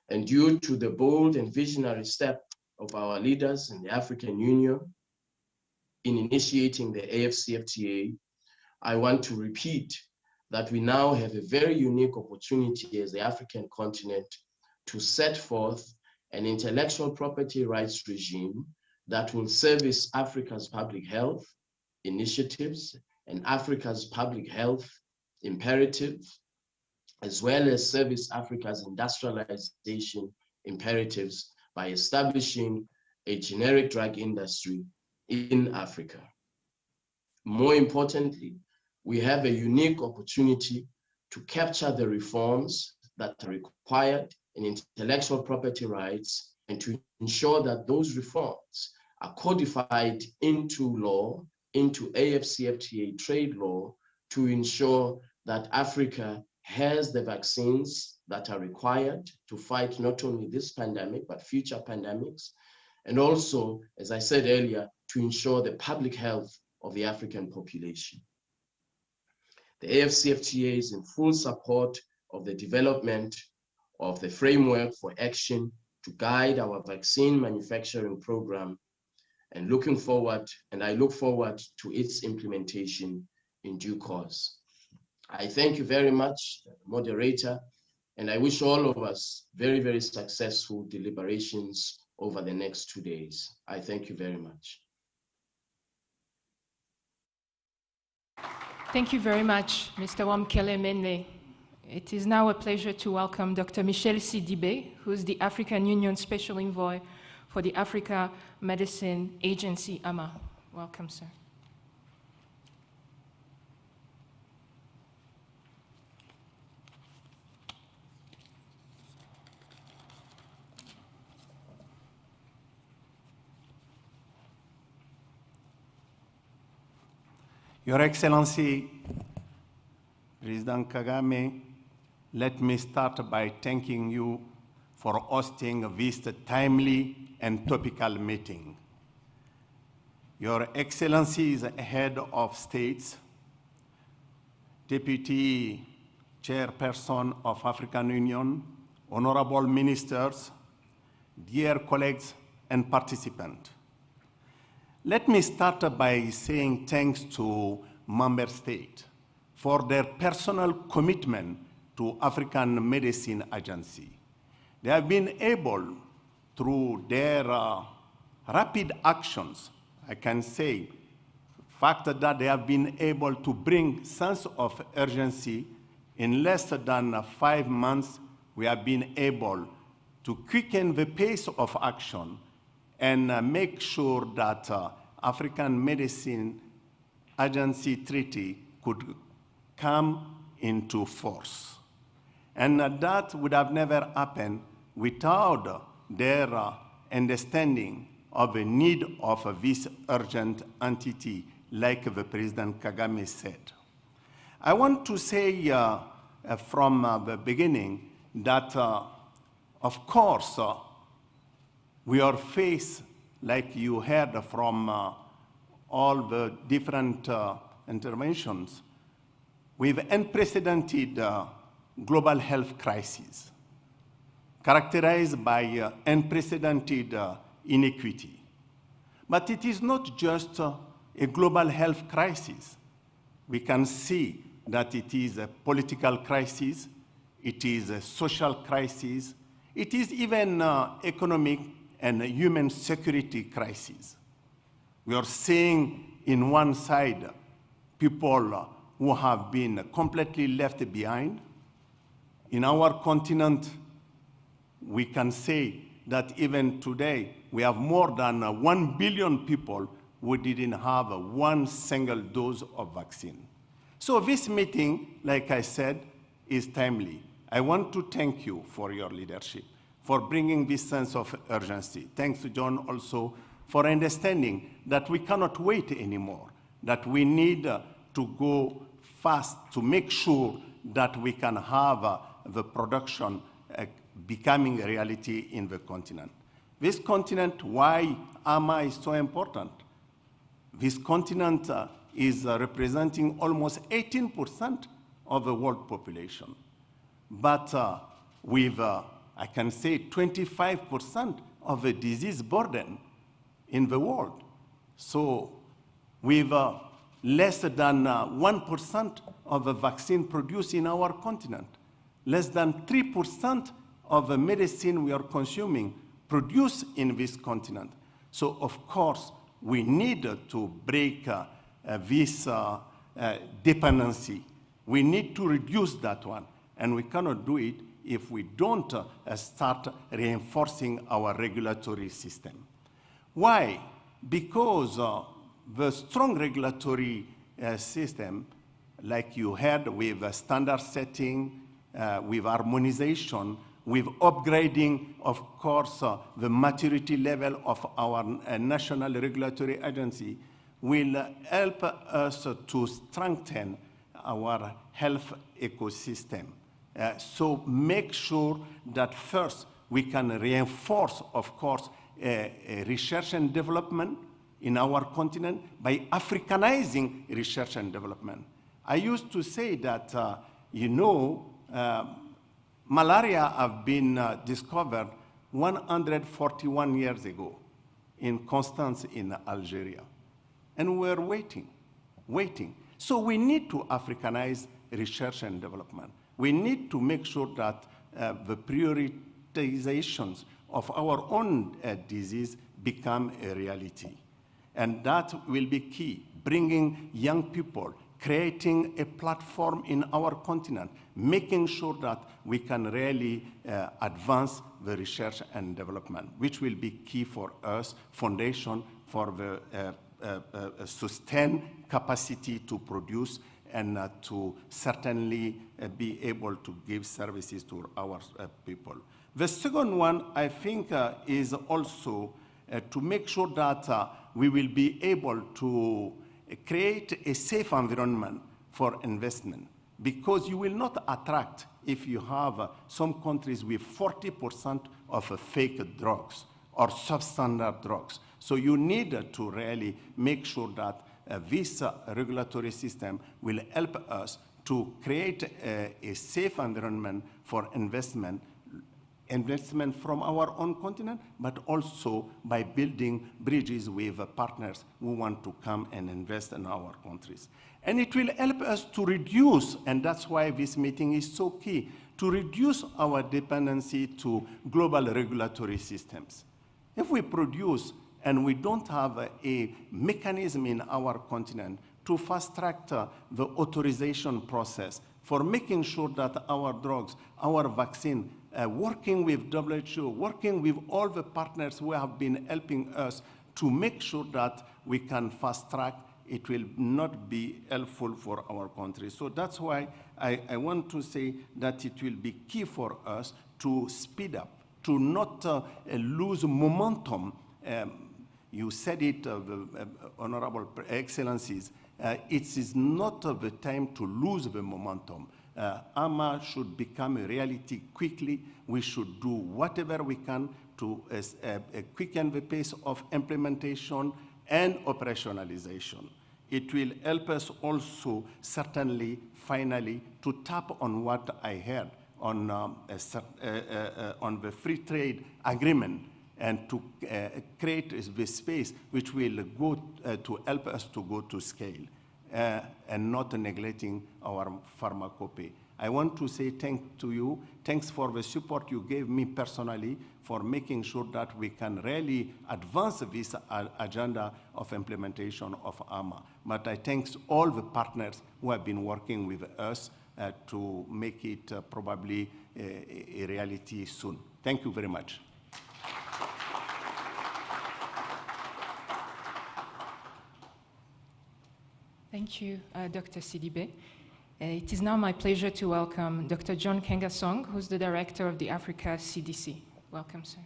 And due to the bold and visionary step of our leaders in the African Union in initiating the AfCFTA, I want to repeat that we now have a very unique opportunity as the African continent to set forth an intellectual property rights regime that will service Africa's public health initiatives and Africa's public health imperatives, as well as service Africa's industrialization imperatives by establishing a generic drug industry in Africa. More importantly, we have a unique opportunity to capture the reforms that are required in intellectual property rights, and to ensure that those reforms are codified into law, into AFCFTA trade law, to ensure that Africa has the vaccines that are required to fight not only this pandemic, but future pandemics. And also, as I said earlier, to ensure the public health of the African population. The AFCFTA is in full support of the development of the framework for action to guide our vaccine manufacturing program, and I look forward to its implementation in due course. I thank you very much, moderator, and I wish all of us very, very successful deliberations over the next 2 days. I thank you very much.
Thank you very much, Mr. Wamkele Mende. It is now a pleasure to welcome Dr. Michel Sidibé, who is the African Union Special Envoy for the Africa Medicine Agency, AMA. Welcome, sir.
Your Excellency, President Kagame, let me start by thanking you for hosting this timely and topical meeting. Your Excellency is head of states, Deputy Chairperson of African Union, honorable ministers, dear colleagues and participants. Let me start by saying thanks to member states for their personal commitment to African Medicine Agency. They have been able, through their rapid actions, I can say, fact that they have been able to bring sense of urgency. In less than 5 months, we have been able to quicken the pace of action and make sure that African Medicine Agency Treaty could come into force. And that would have never happened without their understanding of the need of this urgent entity, like the President Kagame said. I want to say from the beginning that, of course, we are faced, like you heard from all the different interventions, with unprecedented global health crisis, characterized by unprecedented inequity. But it is not just a global health crisis. We can see that it is a political crisis, it is a social crisis, it is even economic and human security crisis. We are seeing in one side people who have been completely left behind. In our continent, we can say that even today, we have more than 1 billion people who didn't have one single dose of vaccine. So this meeting, like I said, is timely. I want to thank you for your leadership, for bringing this sense of urgency. Thanks to John also for understanding that we cannot wait anymore, that we need to go fast to make sure that we can have the production becoming a reality in the continent. This continent, why AMA is so important? This continent is representing almost 18% of the world population. But with, I can say, 25% of the disease burden in the world. So with less than 1% of the vaccine produced in our continent, less than 3% of the medicine we are consuming produced in this continent. So of course, we need to break this dependency. We need to reduce that one, and we cannot do it if we don't start reinforcing our regulatory system. Why? Because the strong regulatory system, like you had with standard setting, with harmonization, with upgrading, of course, the maturity level of our national regulatory agency, will help us to strengthen our health ecosystem. So make sure that first we can reinforce, of course, research and development in our continent by Africanizing research and development. I used to say that, malaria have been discovered 141 years ago in Constance in Algeria. And we're waiting. So we need to Africanize research and development. We need to make sure that the prioritizations of our own disease become a reality. And that will be key, bringing young people, creating a platform in our continent, making sure that we can really advance the research and development, which will be key for us, foundation for the sustained capacity to produce and to certainly be able to give services to our people. The second one, I think, is also to make sure that we will be able to create a safe environment for investment, because you will not attract if you have some countries with 40% of fake drugs or substandard drugs. So you need to really make sure that this regulatory system will help us to create a safe environment for investment from our own continent, but also by building bridges with partners who want to come and invest in our countries. And it will help us to reduce, and that's why this meeting is so key, to reduce our dependency to global regulatory systems. If we produce and we don't have a mechanism in our continent to fast-track the authorization process for making sure that our drugs, our vaccine, working with WHO, working with all the partners who have been helping us to make sure that we can fast-track, it will not be helpful for our country. So that's why I want to say that it will be key for us to speed up, to not lose momentum. You said it, Honorable Excellencies, it is not the time to lose the momentum. AMA should become a reality quickly. We should do whatever we can to quicken the pace of implementation and operationalization. It will help us also, certainly, finally, to tap on what I heard on the free trade agreement, and to create the space which will go to help us to go to scale and not neglecting our pharmacopea. I want to say thanks to you. Thanks for the support you gave me personally for making sure that we can really advance this agenda of implementation of AMA. But I thank all the partners who have been working with us to make it probably a reality soon. Thank you very much.
Thank you, Dr. Sidibe. It is now my pleasure to welcome Dr. John Kengasong, who's the director of the Africa CDC. Welcome, sir.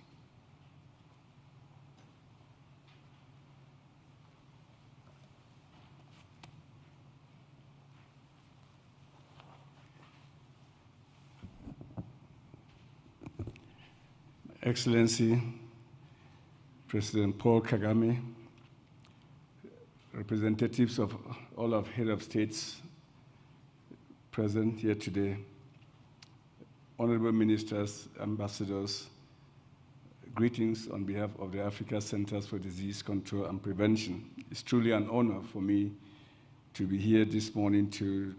Excellency, President Paul Kagame, representatives of all of head of states present here today, honorable ministers, ambassadors, greetings on behalf of the Africa Centers for Disease Control and Prevention. It's truly an honor for me to be here this morning to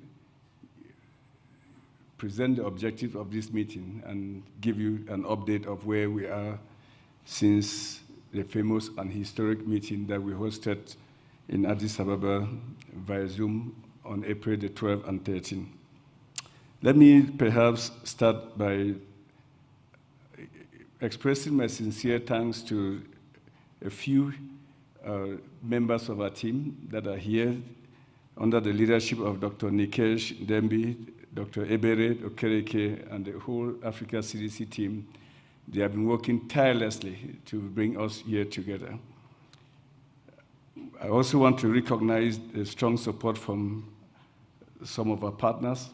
present the objective of this meeting and give you an update of where we are since the famous and historic meeting that we hosted in Addis Ababa via Zoom on April the 12th and 13th. Let me perhaps start by expressing my sincere thanks to a few members of our team that are here under the leadership of Dr. Nikesh Dembi, Dr. Ebere Okereke and the whole Africa CDC team. They have been working tirelessly to bring us here together. I also want to recognize the strong support from some of our partners,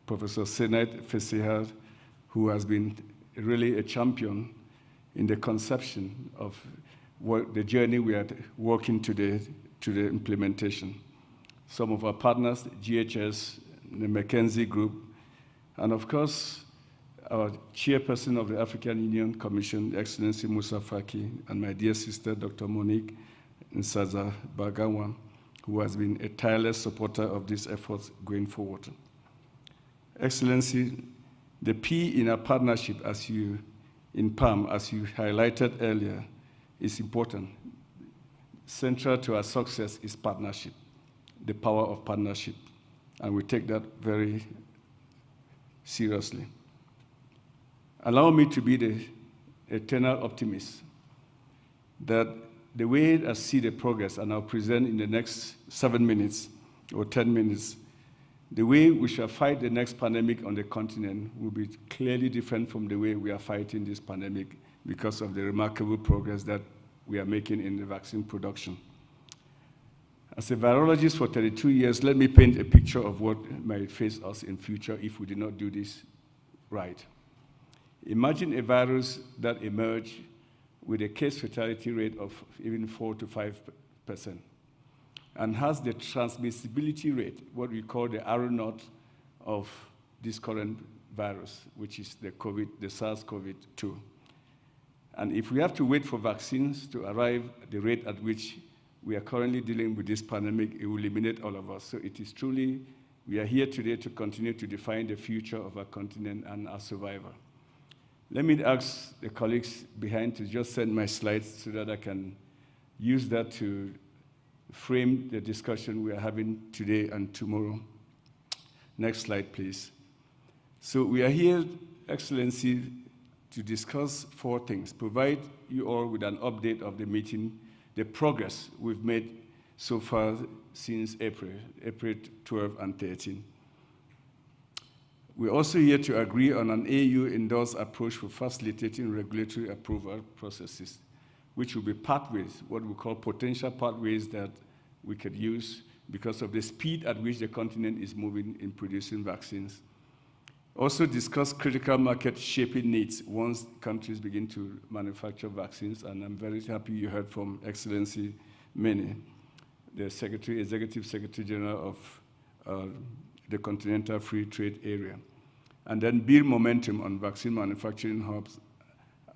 Professor Senet Fesihar, who has been really a champion in the conception of what the journey we are working today to the implementation. Some of our partners, GHS, the McKinsey Group, and of course, our chairperson of the African Union Commission, Excellency Musa Faki, and my dear sister, Dr. Monique Nsaza Bagawan, who has been a tireless supporter of these efforts going forward. Excellency, the P in our partnership, in PAM, as you highlighted earlier, is important. Central to our success is partnership, the power of partnership, and we take that very seriously. Allow me to be the eternal optimist that the way I see the progress, and I'll present in the next 7 minutes or 10 minutes, the way we shall fight the next pandemic on the continent will be clearly different from the way we are fighting this pandemic because of the remarkable progress that we are making in the vaccine production. As a virologist for 32 years, let me paint a picture of what might face us in future if we do not do this right. Imagine a virus that emerged with a case fatality rate of even 4 to 5%, and has the transmissibility rate, what we call the R naught of this current virus, which is the SARS-CoV-2. And if we have to wait for vaccines to arrive at the rate at which we are currently dealing with this pandemic, it will eliminate all of us. So it is truly, we are here today to continue to define the future of our continent and our survival. Let me ask the colleagues behind to just send my slides so that I can use that to frame the discussion we are having today and tomorrow. Next slide, please. So we are here, Excellency, to discuss 4 things. Provide you all with an update of the meeting, the progress we've made so far since April 12 and 13. We're also here to agree on an AU-endorsed approach for facilitating regulatory approval processes, which will be pathways, what we call potential pathways that we could use because of the speed at which the continent is moving in producing vaccines. Also discuss critical market shaping needs once countries begin to manufacture vaccines, and I'm very happy you heard from Excellency Mene, the Executive Secretary General of the Continental Free Trade Area, and then build momentum on vaccine manufacturing hubs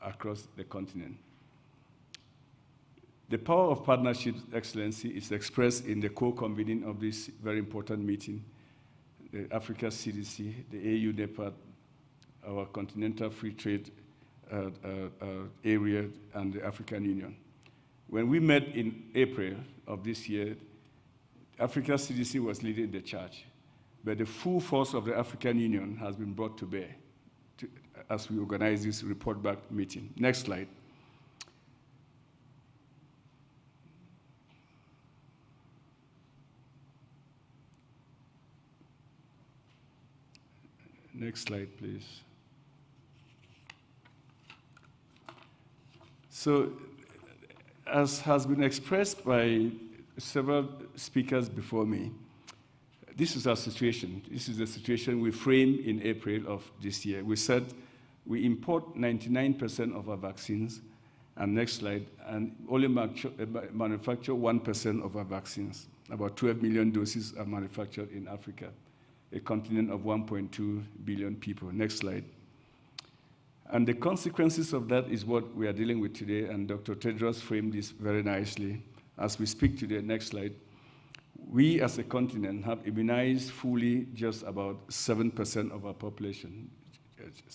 across the continent. The power of partnerships, Excellency, is expressed in the co-convening of this very important meeting, the Africa CDC, the AU NEPAD, our Continental Free Trade Area, and the African Union. When we met in April of this year, Africa CDC was leading the charge, but the full force of the African Union has been brought to bear as we organize this report back meeting. Next slide. Next slide, please. So, as has been expressed by several speakers before me, this is our situation. This is the situation we framed in April of this year. We said we import 99% of our vaccines, and next slide, and only manufacture 1% of our vaccines. About 12 million doses are manufactured in Africa, a continent of 1.2 billion people. Next slide. And the consequences of that is what we are dealing with today, and Dr. Tedros framed this very nicely. As we speak today, next slide, we as a continent have immunized fully just about 7% of our population.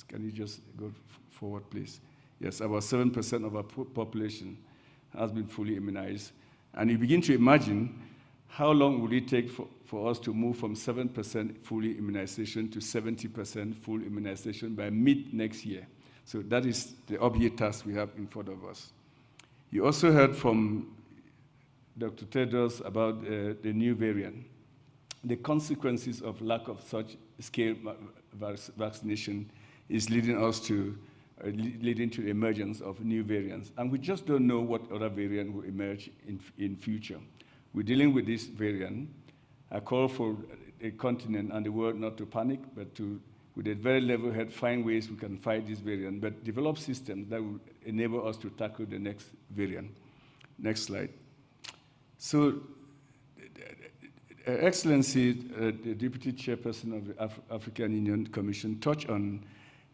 Can you just go forward, please? Yes, about 7% of our population has been fully immunized. And you begin to imagine how long will it take for us to move from 7% full immunization to 70% full immunization by mid next year. So that is the obvious task we have in front of us. You also heard from Dr. Tedros about the new variant. The consequences of lack of such scale vaccination is leading us to leading to the emergence of new variants. And we just don't know what other variant will emerge in future. We're dealing with this variant. I call for the continent and the world not to panic, but to, with a very level head, find ways we can fight this variant, but develop systems that will enable us to tackle the next variant. Next slide. So, Excellency, the Deputy Chairperson of the African Union Commission touched on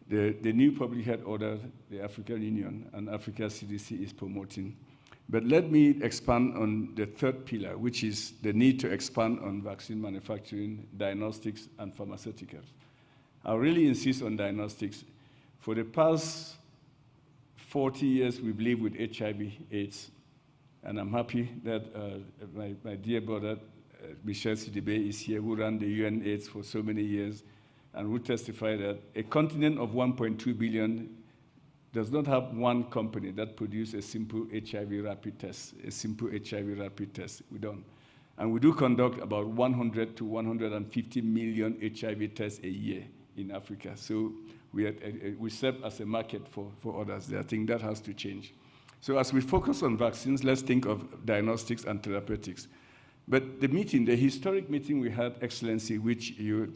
the new public health order the African Union and Africa CDC is promoting. But let me expand on the third pillar, which is the need to expand on vaccine manufacturing, diagnostics, and pharmaceuticals. I really insist on diagnostics. For the past 40 years, we've lived with HIV/AIDS, and I'm happy that my dear brother, Michel Sidibe, is here, who ran the UN AIDS for so many years, and who testified that a continent of 1.2 billion does not have one company that produces a simple HIV rapid test, We don't. And we do conduct about 100 to 150 million HIV tests a year in Africa. So we serve as a market for others. I think that has to change. So as we focus on vaccines, let's think of diagnostics and therapeutics. But the meeting, the historic meeting we had, Excellency, which you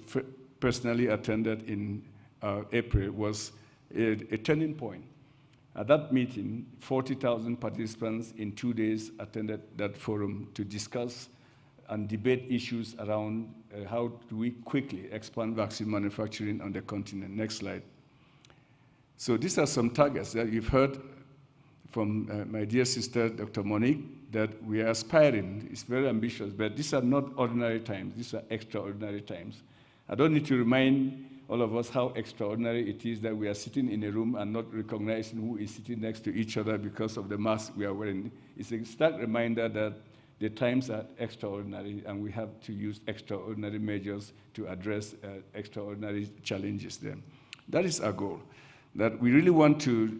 personally attended in April, was a turning point. At that meeting, 40,000 participants in 2 days attended that forum to discuss and debate issues around how do we quickly expand vaccine manufacturing on the continent. Next slide. So these are some targets that you've heard from my dear sister, Dr. Monique, that we are aspiring. It's very ambitious, but these are not ordinary times. These are extraordinary times. I don't need to remind all of us how extraordinary it is that we are sitting in a room and not recognizing who is sitting next to each other because of the mask we are wearing. It's a stark reminder that the times are extraordinary and we have to use extraordinary measures to address extraordinary challenges there. That is our goal, that we really want to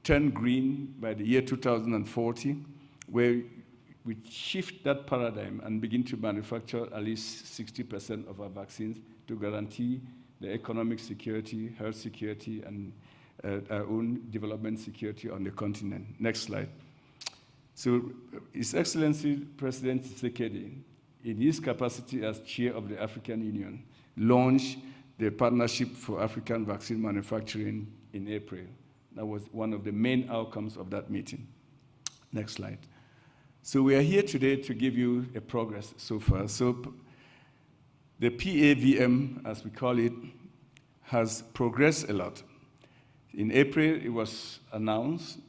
turn green by the year 2040, where we shift that paradigm and begin to manufacture at least 60% of our vaccines to guarantee the economic security, health security, and our own development security on the continent. Next slide. So, His Excellency President Tshisekedi, in his capacity as chair of the African Union, launched the Partnership for African Vaccine Manufacturing in April. That was one of the main outcomes of that meeting. Next slide. So we are here today to give you a progress so far. So the PAVM, as we call it, has progressed a lot. In April, it was announced.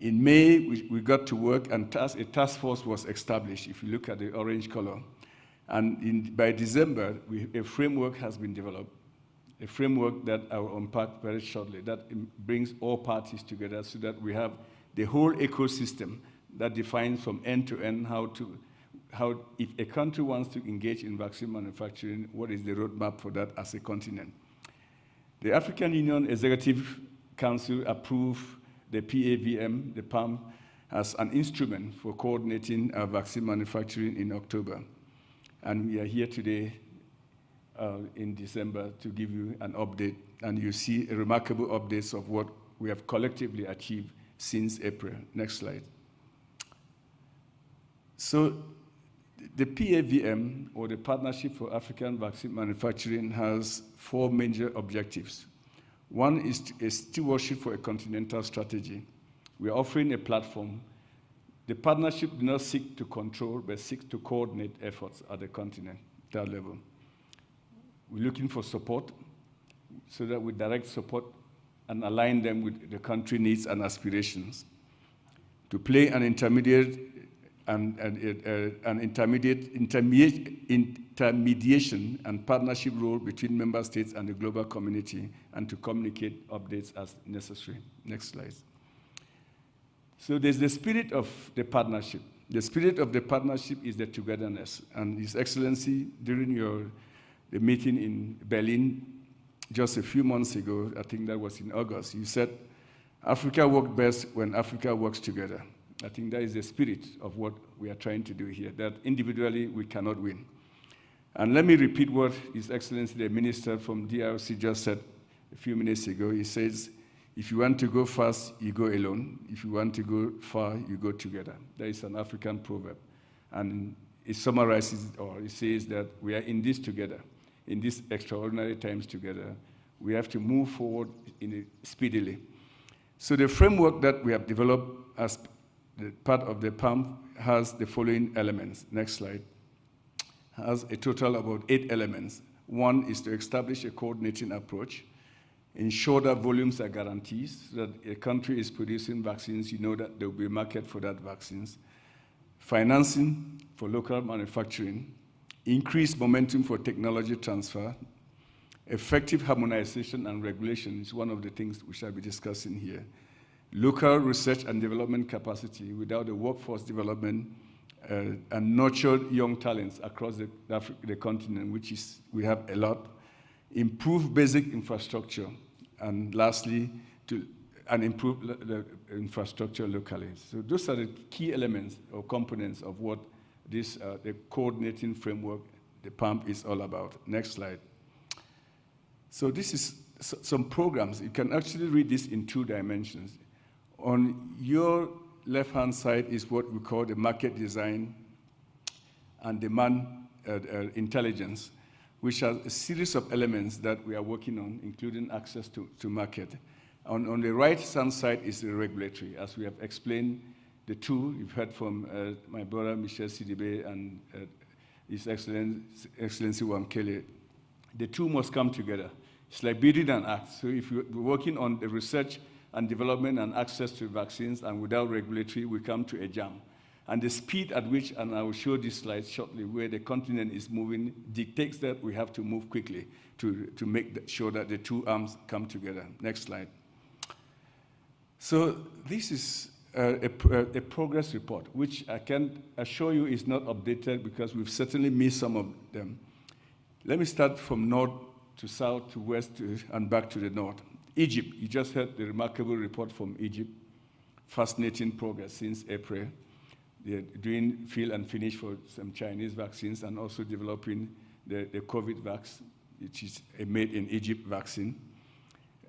In May, we got to work, and a task force was established, if you look at the orange color. And by December, a framework has been developed, a framework that I will unpack very shortly, that brings all parties together so that we have the whole ecosystem that defines from end to end how if a country wants to engage in vaccine manufacturing, what is the roadmap for that as a continent. The African Union Executive Council approved the PAVM, the PAM, as an instrument for coordinating our vaccine manufacturing in October. And we are here today in December to give you an update, and you see a remarkable updates of what we have collectively achieved since April. Next slide. So the PAVM, or the Partnership for African Vaccine Manufacturing, has 4 major objectives. One is a stewardship for a continental strategy. We are offering a platform. The partnership does not seek to control, but seeks to coordinate efforts at the continental level. We're looking for support so that we direct support and align them with the country needs and aspirations. To play an intermediate intermediation and partnership role between member states and the global community, and to communicate updates as necessary. Next slide. So there's the spirit of the partnership. The spirit of the partnership is the togetherness. And His Excellency, during the meeting in Berlin just a few months ago, I think that was in August, you said, Africa works best when Africa works together. I think that is the spirit of what we are trying to do here, that individually we cannot win. And let me repeat what His Excellency the Minister from DRC just said a few minutes ago. He says, if you want to go fast, you go alone. If you want to go far, you go together. That is an African proverb. And it summarizes, or it says that we are in this together, in these extraordinary times together. We have to move forward speedily. So the framework that we have developed as part of the PAM has the following elements. Next slide. Has a total of about 8 elements. One is to establish a coordinating approach, ensure that volumes are guaranteed, so that a country is producing vaccines, you know that there will be a market for that vaccines. Financing for local manufacturing, increased momentum for technology transfer, effective harmonization and regulation is one of the things we shall be discussing here. Local research and development capacity without the workforce development and nurtured young talents across the continent, which is, we have a lot. Improve basic infrastructure, and lastly, improve the infrastructure locally. So those are the key elements or components of what this, the coordinating framework, the PAM, is all about. Next slide. So this is some programs. You can actually read this in 2 dimensions. On your left-hand side is what we call the market design and demand intelligence, which are a series of elements that we are working on, including access to market. On the right-hand side is the regulatory. As we have explained, the two, you've heard from my brother Michel Sidibe and His Excellency Wankele, the two must come together. It's like building an act. So if we're working on the research and development and access to vaccines, and without regulatory, we come to a jam. And the speed at which, and I will show this slide shortly, where the continent is moving, dictates that we have to move quickly to make sure that the two arms come together. Next slide. So this is a progress report, which I can assure you is not updated because we've certainly missed some of them. Let me start from north to south to west and back to the north. Egypt, you just heard the remarkable report from Egypt. Fascinating progress since April. They're doing fill and finish for some Chinese vaccines and also developing the COVID vaccine, which is a made in Egypt vaccine.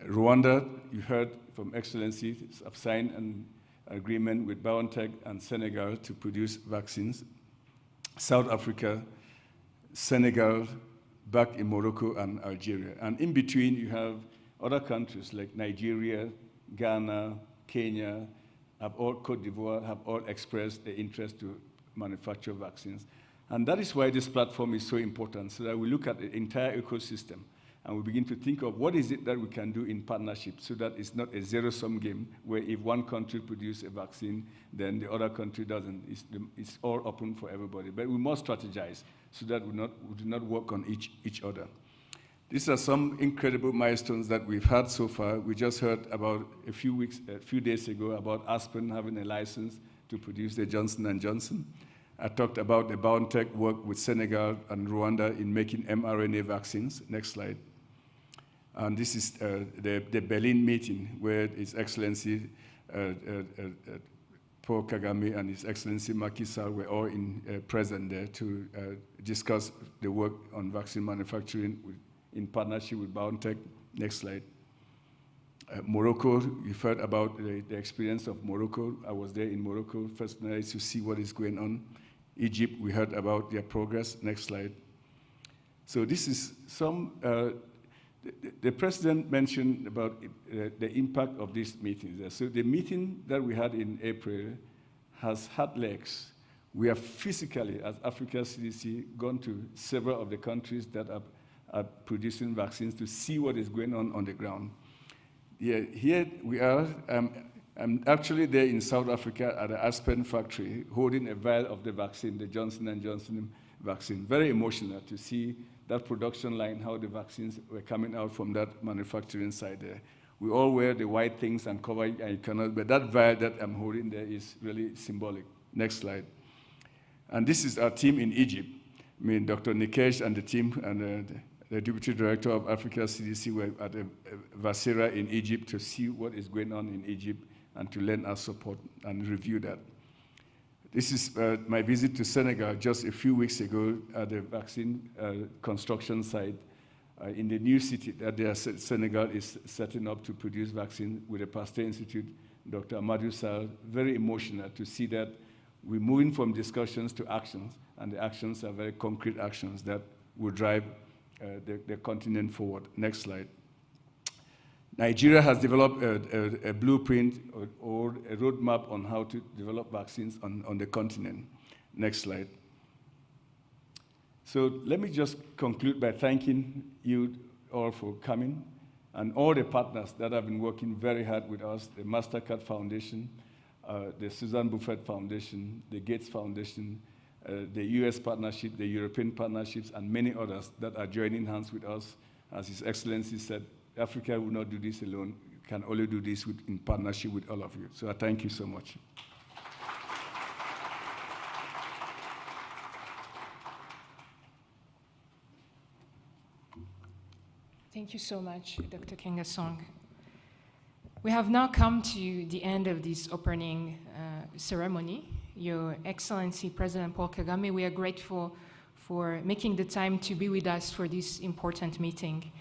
Rwanda, you heard from Excellency, have signed an agreement with BioNTech and Senegal to produce vaccines. South Africa, Senegal, back in Morocco and Algeria. And in between, you have other countries like Nigeria, Ghana, Kenya, Côte d'Ivoire have all expressed the interest to manufacture vaccines. And that is why this platform is so important, so that we look at the entire ecosystem and we begin to think of what is it that we can do in partnership so that it's not a zero-sum game where if one country produces a vaccine, then the other country doesn't. It's all open for everybody. But we must strategize so that we do not work on each other. These are some incredible milestones that we've had so far. We just heard about a few days ago about Aspen having a license to produce the Johnson & Johnson. I talked about the BioNTech work with Senegal and Rwanda in making mRNA vaccines. Next slide. And this is the Berlin meeting where His Excellency Paul Kagame and His Excellency Macky Sall were all present there to discuss the work on vaccine manufacturing in partnership with BioNTech. Next slide. Morocco, you've heard about the experience of Morocco. I was there in Morocco first night to see what is going on. Egypt, we heard about their progress. Next slide. So this is some, the President mentioned about the impact of these meetings. So the meeting that we had in April has had legs. We have physically, as Africa CDC, gone to several of the countries that are producing vaccines to see what is going on the ground. Yeah, here we are. I'm actually there in South Africa at the Aspen factory holding a vial of the vaccine, the Johnson & Johnson vaccine. Very emotional to see that production line, how the vaccines were coming out from that manufacturing side there. We all wear the white things and cover, and you cannot, but that vial that I'm holding there is really symbolic. Next slide. And this is our team in Egypt. I mean, Dr. Nikesh and the team and the Deputy Director of Africa CDC were at Vasera in Egypt to see what is going on in Egypt and to lend our support and review that. This is my visit to Senegal just a few weeks ago at the vaccine construction site in the new city that Senegal is setting up to produce vaccine with the Pasteur Institute, Dr. Amadou Sall. Very emotional to see that we're moving from discussions to actions, and the actions are very concrete actions that will drive the continent forward. Next slide. Nigeria has developed a blueprint or a roadmap on how to develop vaccines on the continent. Next slide. So let me just conclude by thanking you all for coming and all the partners that have been working very hard with us, the MasterCard Foundation, the Susan Buffett Foundation, the Gates Foundation, the US partnership, the European partnerships, and many others that are joining hands with us. As His Excellency said, Africa will not do this alone. You can only do this in partnership with all of you. So I thank you so much.
Thank you so much, Dr. Kengasong. We have now come to the end of this opening ceremony. Your Excellency, President Paul Kagame, we are grateful for making the time to be with us for this important meeting.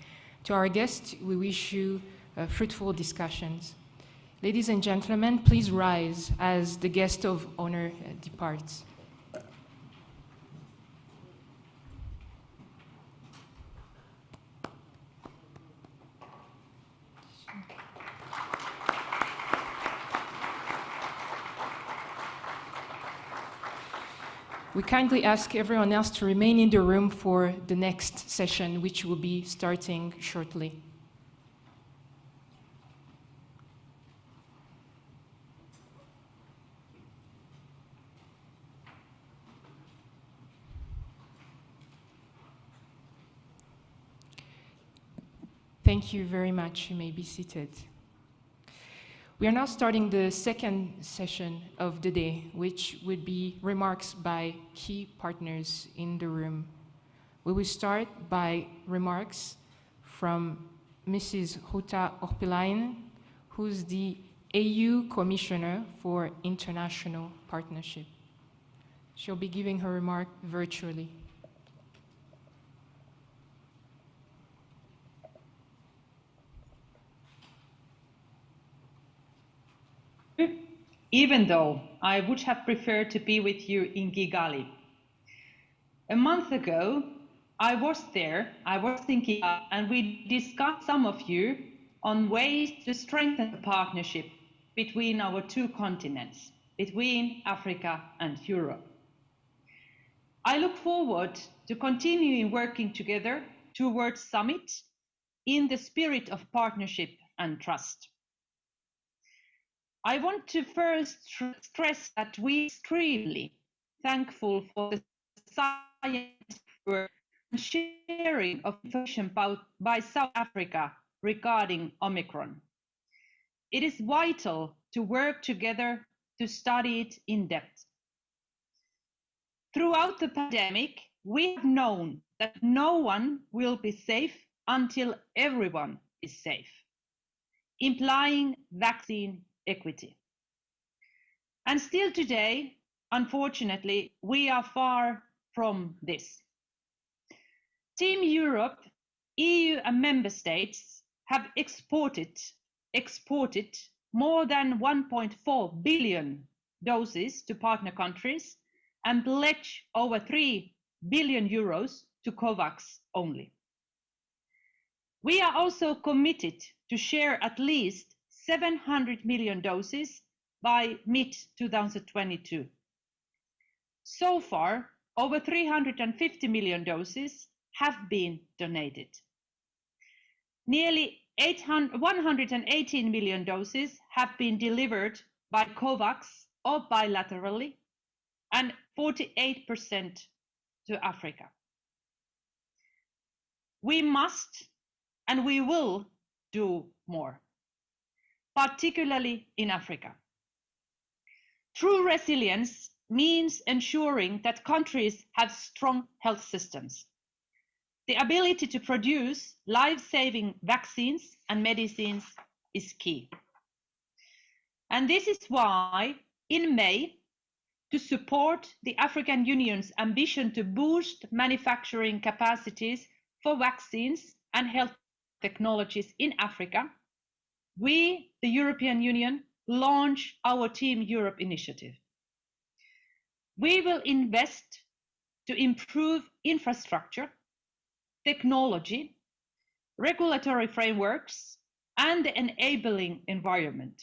To our guests, we wish you fruitful discussions. Ladies and gentlemen, please rise as the guest of honor departs. We kindly ask everyone else to remain in the room for the next session, which will be starting shortly. Thank you very much. You may be seated. We are now starting the second session of the day, which would be remarks by key partners in the room. We will start by remarks from Mrs. Ruta Orpilainen, who's the AU Commissioner for International Partnership. She'll be giving her remark virtually.
Even though I would have preferred to be with you in Kigali. A month ago, I was there, I was thinking, and we discussed some of you on ways to strengthen the partnership between our two continents, between Africa and Europe. I look forward to continuing working together towards summit in the spirit of partnership and trust. I want to first stress that we are extremely thankful for the scientific work and sharing of information by South Africa regarding Omicron. It is vital to work together to study it in depth. Throughout the pandemic, we have known that no one will be safe until everyone is safe, implying vaccine equity. And still today, unfortunately, we are far from this. Team Europe, EU and member states have exported more than 1.4 billion doses to partner countries and pledged over 3 billion euros to COVAX only. We are also committed to share at least 700 million doses by mid-2022. So far, over 350 million doses have been donated. Nearly 118 million doses have been delivered by COVAX or bilaterally, and 48% to Africa. We must and we will do more, particularly in Africa. True resilience means ensuring that countries have strong health systems. The ability to produce life-saving vaccines and medicines is key. And this is why, in May, to support the African Union's ambition to boost manufacturing capacities for vaccines and health technologies in Africa, we, the European Union, launch our Team Europe initiative. We will invest to improve infrastructure, technology, regulatory frameworks, and the enabling environment.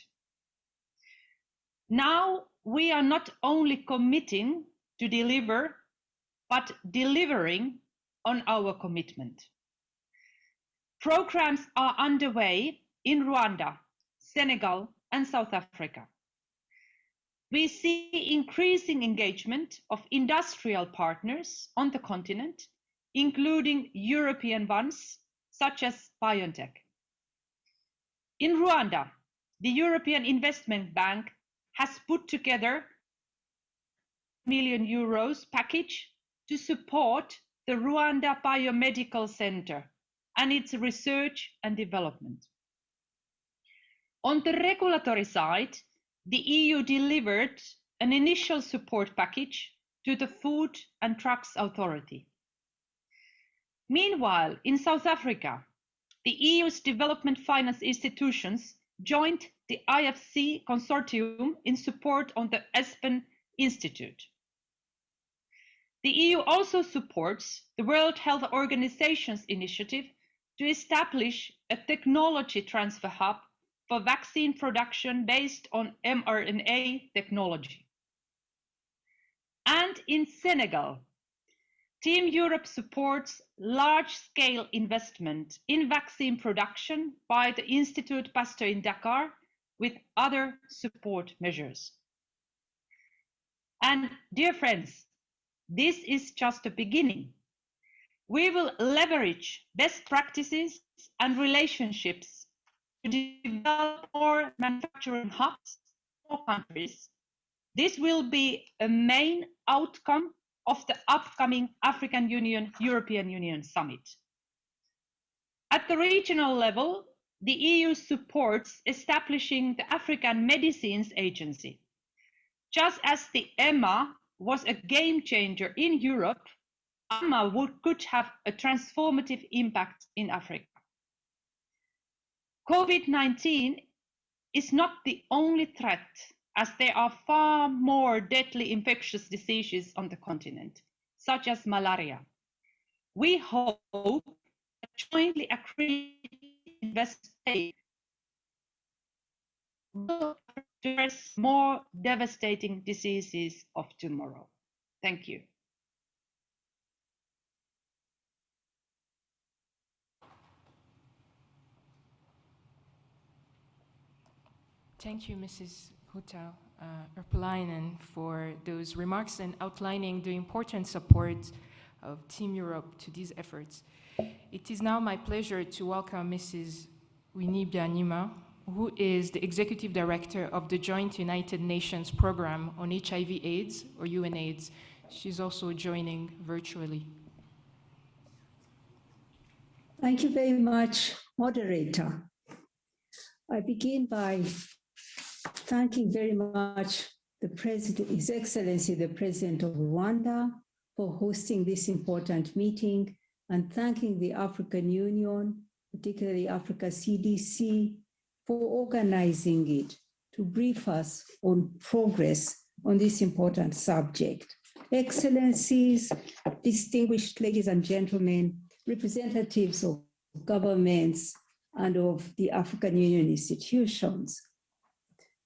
Now, we are not only committing to deliver, but delivering on our commitment. Programs are underway in Rwanda, Senegal, and South Africa. We see increasing engagement of industrial partners on the continent, including European ones, such as BioNTech. In Rwanda, the European Investment Bank has put together a €1 million package to support the Rwanda Biomedical Center and its research and development. On the regulatory side, the EU delivered an initial support package to the Food and Drugs Authority. Meanwhile, in South Africa, the EU's development finance institutions joined the IFC consortium in support of the Aspen Institute. The EU also supports the World Health Organization's initiative to establish a technology transfer hub for vaccine production based on mRNA technology. And in Senegal, Team Europe supports large-scale investment in vaccine production by the Institut Pasteur in Dakar with other support measures. And dear friends, this is just the beginning. We will leverage best practices and relationships to develop more manufacturing hubs in more countries. This will be a main outcome of the upcoming African Union-European Union Summit. At the regional level, the EU supports establishing the African Medicines Agency. Just as the EMA was a game changer in Europe, AMA could have a transformative impact in Africa. COVID-19 is not the only threat, as there are far more deadly infectious diseases on the continent, such as malaria. We hope that jointly agreed investment will address more devastating diseases of tomorrow. Thank you.
Thank you, Mrs. Hutta Urpilainen, for those remarks and outlining the important support of Team Europe to these efforts. It is now my pleasure to welcome Mrs. Winnie Byanyima, who is the Executive Director of the Joint United Nations Program on HIV/AIDS, or UNAIDS. She's also joining virtually.
Thank you very much, moderator. I begin by thanking very much the President, His Excellency, the President of Rwanda, for hosting this important meeting, and thanking the African Union, particularly Africa CDC, for organizing it to brief us on progress on this important subject. Excellencies, distinguished ladies and gentlemen, representatives of governments and of the African Union institutions,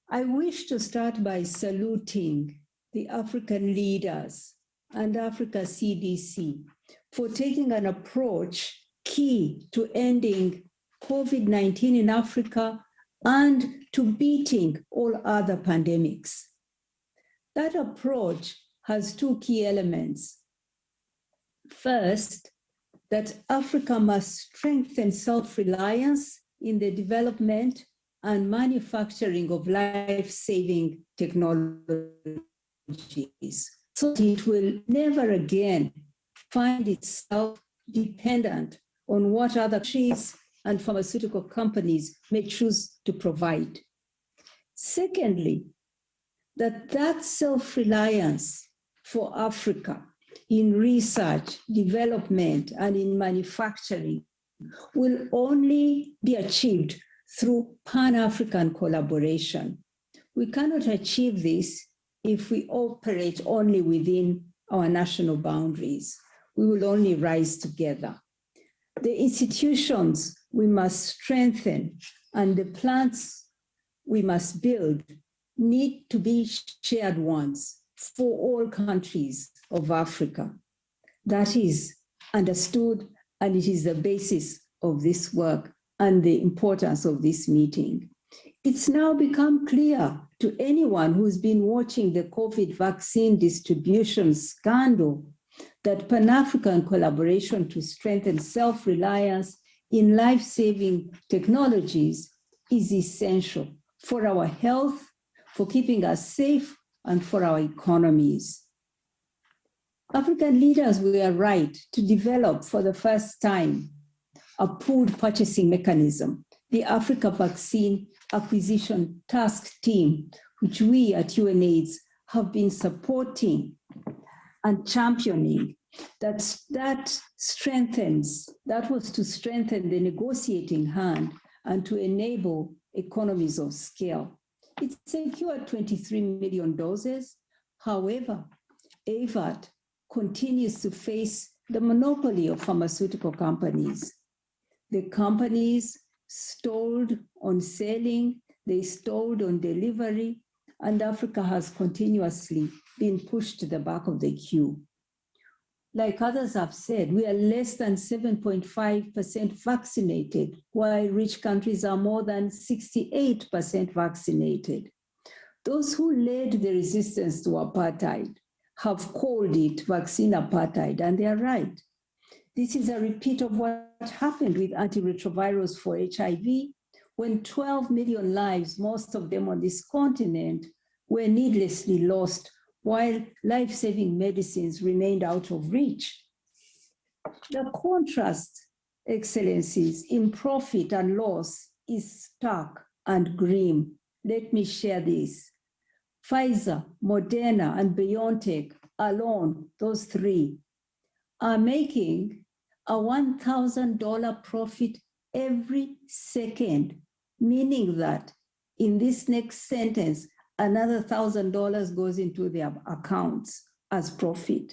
I wish to start by saluting the African leaders and Africa CDC for taking an approach key to ending COVID-19 in Africa and to beating all other pandemics. That approach has two key elements. First, that Africa must strengthen self-reliance in the development and manufacturing of life-saving technologies, so that it will never again find itself dependent on what other countries and pharmaceutical companies may choose to provide. Secondly, that self-reliance for Africa in research, development, and in manufacturing will only be achieved through Pan-African collaboration. We cannot achieve this if we operate only within our national boundaries. We will only rise together. The institutions we must strengthen and the plans we must build need to be shared ones for all countries of Africa. That is understood, and it is the basis of this work and the importance of this meeting. It's now become clear to anyone who's been watching the COVID vaccine distribution scandal that Pan-African collaboration to strengthen self-reliance in life-saving technologies is essential for our health, for keeping us safe, and for our economies. African leaders were right to develop for the first time a pooled purchasing mechanism, the Africa Vaccine Acquisition Task Team, which we at UNAIDS have been supporting and championing. That was to strengthen the negotiating hand and to enable economies of scale. It secured 23 million doses. However, AVAT continues to face the monopoly of pharmaceutical companies. The companies stalled on selling, they stalled on delivery, and Africa has continuously been pushed to the back of the queue. Like others have said, we are less than 7.5% vaccinated, while rich countries are more than 68% vaccinated. Those who led the resistance to apartheid have called it vaccine apartheid, and they are right. This is a repeat of what happened with antiretrovirals for HIV, when 12 million lives, most of them on this continent, were needlessly lost, while life-saving medicines remained out of reach. The contrast, Excellencies, in profit and loss is stark and grim. Let me share this. Pfizer, Moderna, and BioNTech alone, those three, are making a $1,000 profit every second, meaning that in this next sentence, another $1,000 goes into their accounts as profit.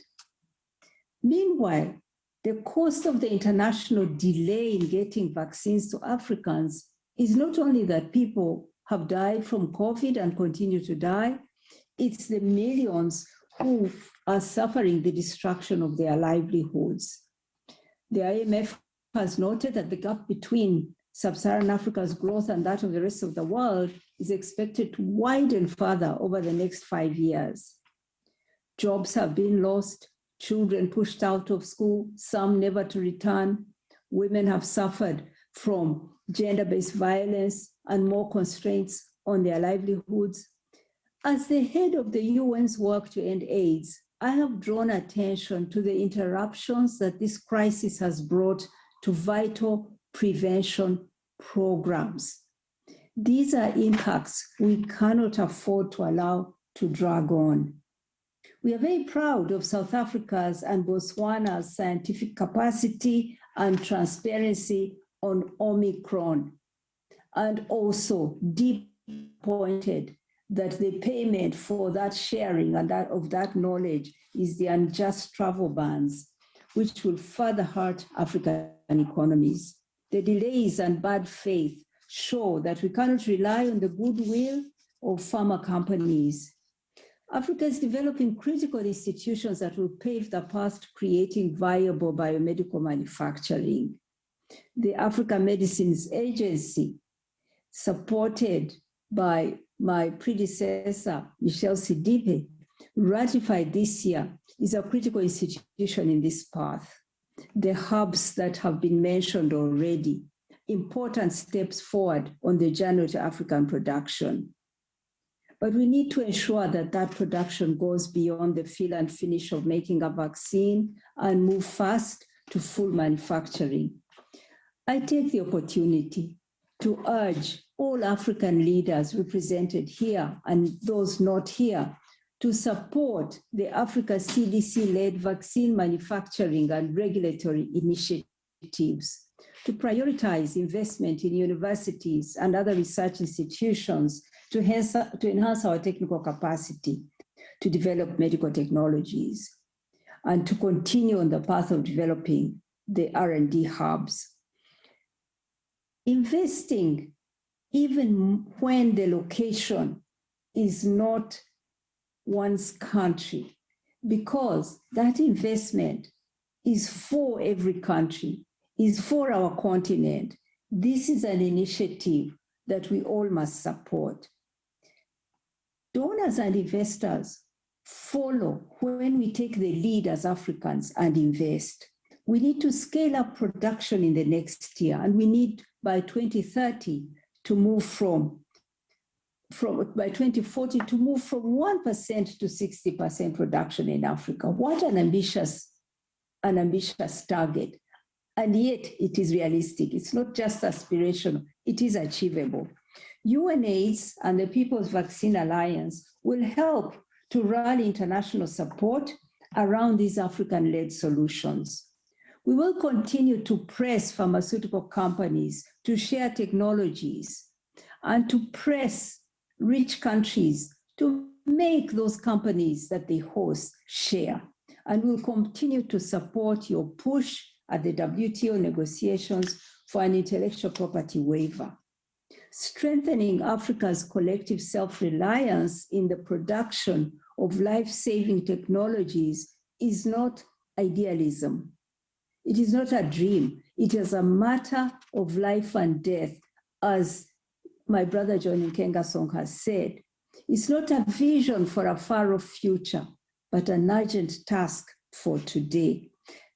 Meanwhile, the cost of the international delay in getting vaccines to Africans is not only that people have died from COVID and continue to die, it's the millions who are suffering the destruction of their livelihoods. The IMF has noted that the gap between Sub-Saharan Africa's growth and that of the rest of the world is expected to widen further over the next 5 years. Jobs have been lost, children pushed out of school, some never to return. Women have suffered from gender-based violence and more constraints on their livelihoods. As the head of the UN's work to end AIDS, I have drawn attention to the interruptions that this crisis has brought to vital prevention programs. These are impacts we cannot afford to allow to drag on. We are very proud of South Africa's and Botswana's scientific capacity and transparency on Omicron, and also disappointed that the payment for that sharing and of that knowledge is the unjust travel bans, which will further hurt African economies. The delays and bad faith show that we cannot rely on the goodwill of pharma companies. Africa is developing critical institutions that will pave the path to creating viable biomedical manufacturing. The Africa Medicines Agency, supported by my predecessor, Michel Sidibe, ratified this year, is a critical institution in this path. The hubs that have been mentioned already, important steps forward on the journey to African production. But we need to ensure that that production goes beyond the fill and finish of making a vaccine and move fast to full manufacturing. I take the opportunity to urge all African leaders represented here and those not here to support the Africa CDC-led vaccine manufacturing and regulatory initiatives, to prioritize investment in universities and other research institutions to enhance our technical capacity to develop medical technologies, and to continue on the path of developing the R&D hubs. Investing, even when the location is not one's country, because that investment is for every country, is for our continent. This is an initiative that we all must support. Donors and investors follow when we take the lead as Africans and invest. We need to scale up production in the next year, and we need by 2030 to move by 2040 to move from 1% to 60% production in Africa. What an ambitious target. And yet it is realistic. It's not just aspirational, it is achievable. UNAIDS and the People's Vaccine Alliance will help to rally international support around these African-led solutions. We will continue to press pharmaceutical companies to share technologies and to press rich countries to make those companies that they host share. And we'll continue to support your push at the WTO negotiations for an intellectual property waiver. Strengthening Africa's collective self-reliance in the production of life-saving technologies is not idealism. It is not a dream. It is a matter of life and death, as my brother John Nkengasong has said. It's not a vision for a far-off future, but an urgent task for today.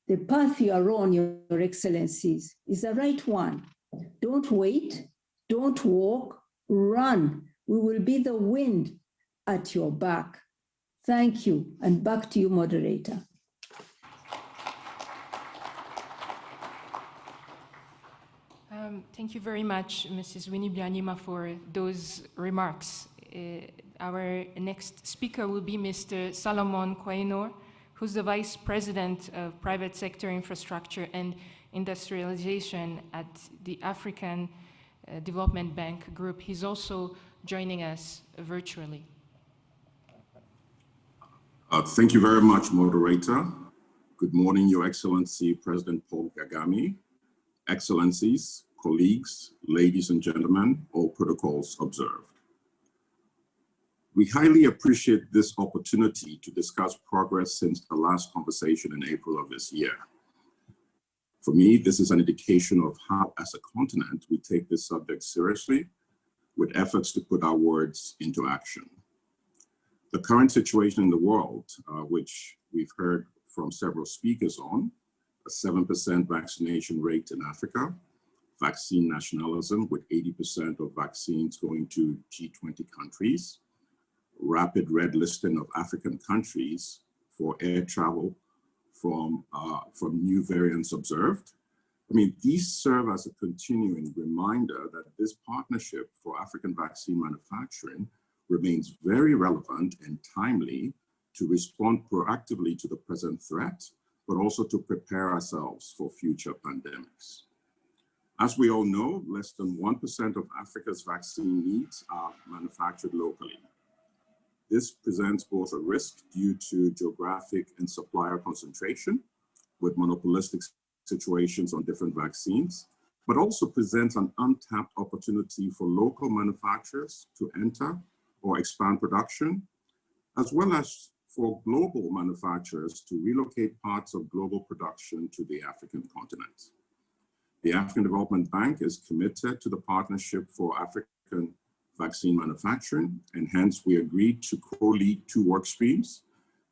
The path you are on, Your Excellencies, is the right one. Don't wait, don't walk, run. We will be the wind at your back. Thank you, and back to you, moderator.
Thank you very much, Mrs. Winnie Byanyima, for those remarks. Our next speaker will be Mr. Salomon Kwainor, who's the Vice President of Private Sector Infrastructure and Industrialization at the African Development Bank Group. He's also joining us virtually.
Thank you very much, moderator. Good morning, Your Excellency, President Paul Kagame, Excellencies, colleagues, ladies and gentlemen, all protocols observed. We highly appreciate this opportunity to discuss progress since the last conversation in April of this year. For me, this is an indication of how, as a continent, we take this subject seriously, with efforts to put our words into action. The current situation in the world, which we've heard from several speakers on, a 7% vaccination rate in Africa, vaccine nationalism with 80% of vaccines going to G20 countries, rapid red listing of African countries for air travel from new variants observed. I mean, these serve as a continuing reminder that this partnership for African vaccine manufacturing remains very relevant and timely to respond proactively to the present threat, but also to prepare ourselves for future pandemics. As we all know, less than 1% of Africa's vaccine needs are manufactured locally. This presents both a risk due to geographic and supplier concentration with monopolistic situations on different vaccines, but also presents an untapped opportunity for local manufacturers to enter or expand production, as well as for global manufacturers to relocate parts of global production to the African continent. The African Development Bank is committed to the Partnership for African Vaccine Manufacturing, and hence we agreed to co-lead two work streams,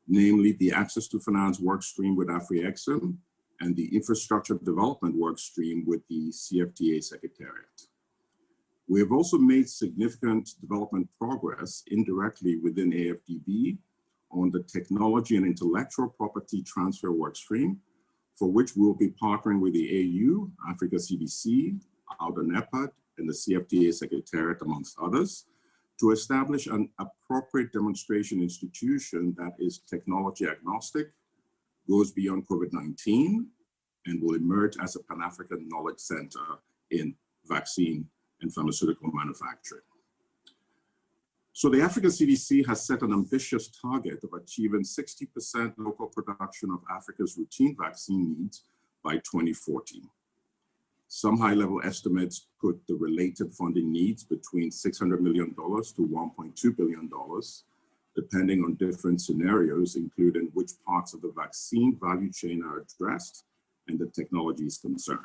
namely the Access to Finance work stream with AfriExim and the Infrastructure Development work stream with the CFTA Secretariat. We have also made significant development progress indirectly within AFDB on the Technology and Intellectual Property Transfer work stream, for which we'll be partnering with the AU, Africa CDC, ALDA-NEPAD, and the CFTA Secretariat, amongst others, to establish an appropriate demonstration institution that is technology agnostic, goes beyond COVID-19, and will emerge as a Pan-African knowledge center in vaccine and pharmaceutical manufacturing. So the African CDC has set an ambitious target of achieving 60% local production of Africa's routine vaccine needs by 2040. Some high-level estimates put the related funding needs between $600 million to $1.2 billion, depending on different scenarios, including which parts of the vaccine value chain are addressed and the technologies concerned.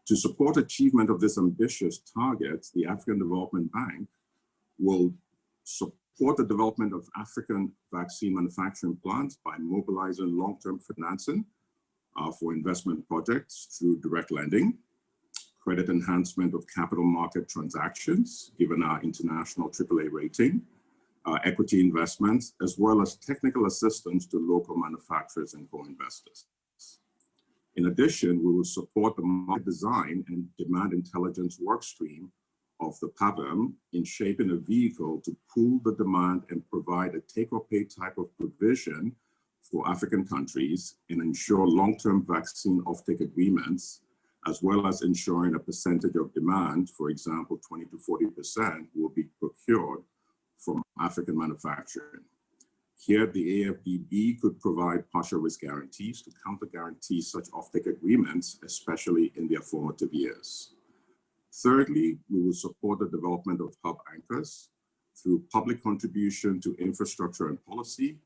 To support achievement of this ambitious target, the African Development Bank will support the development of African vaccine manufacturing plants by mobilizing long-term financing for investment projects through direct lending, credit enhancement of capital market transactions, given our international AAA rating, equity investments, as well as technical assistance to local manufacturers and co-investors. In addition, we will support the market design and demand intelligence workstream of the PAVM in shaping a vehicle to pool the demand and provide a take-or-pay type of provision for African countries and ensure long-term vaccine offtake agreements, as well as ensuring a percentage of demand, for example, 20 to 40%, will be procured from African manufacturing. Here, the AFDB could provide partial risk guarantees to counter-guarantee such offtake agreements, especially in their formative years. Thirdly, we will support the development of hub anchors through public contribution to infrastructure and policy,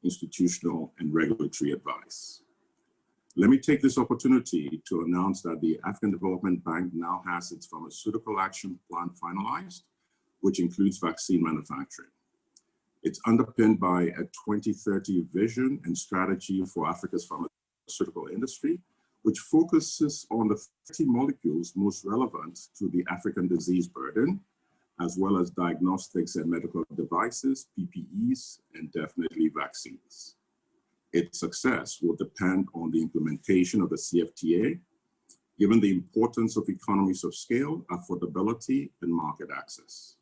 institutional and regulatory advice. Let me take this opportunity to announce that the African Development Bank now has its pharmaceutical action plan finalized, which includes vaccine manufacturing. It's underpinned by a 2030 vision and strategy for Africa's pharmaceutical industry, which focuses on the 30 molecules most relevant to the African disease burden, as well as diagnostics and medical devices, PPEs, and definitely vaccines. Its success will depend on the implementation of the CFTA, given the importance of economies of scale, affordability, and market access.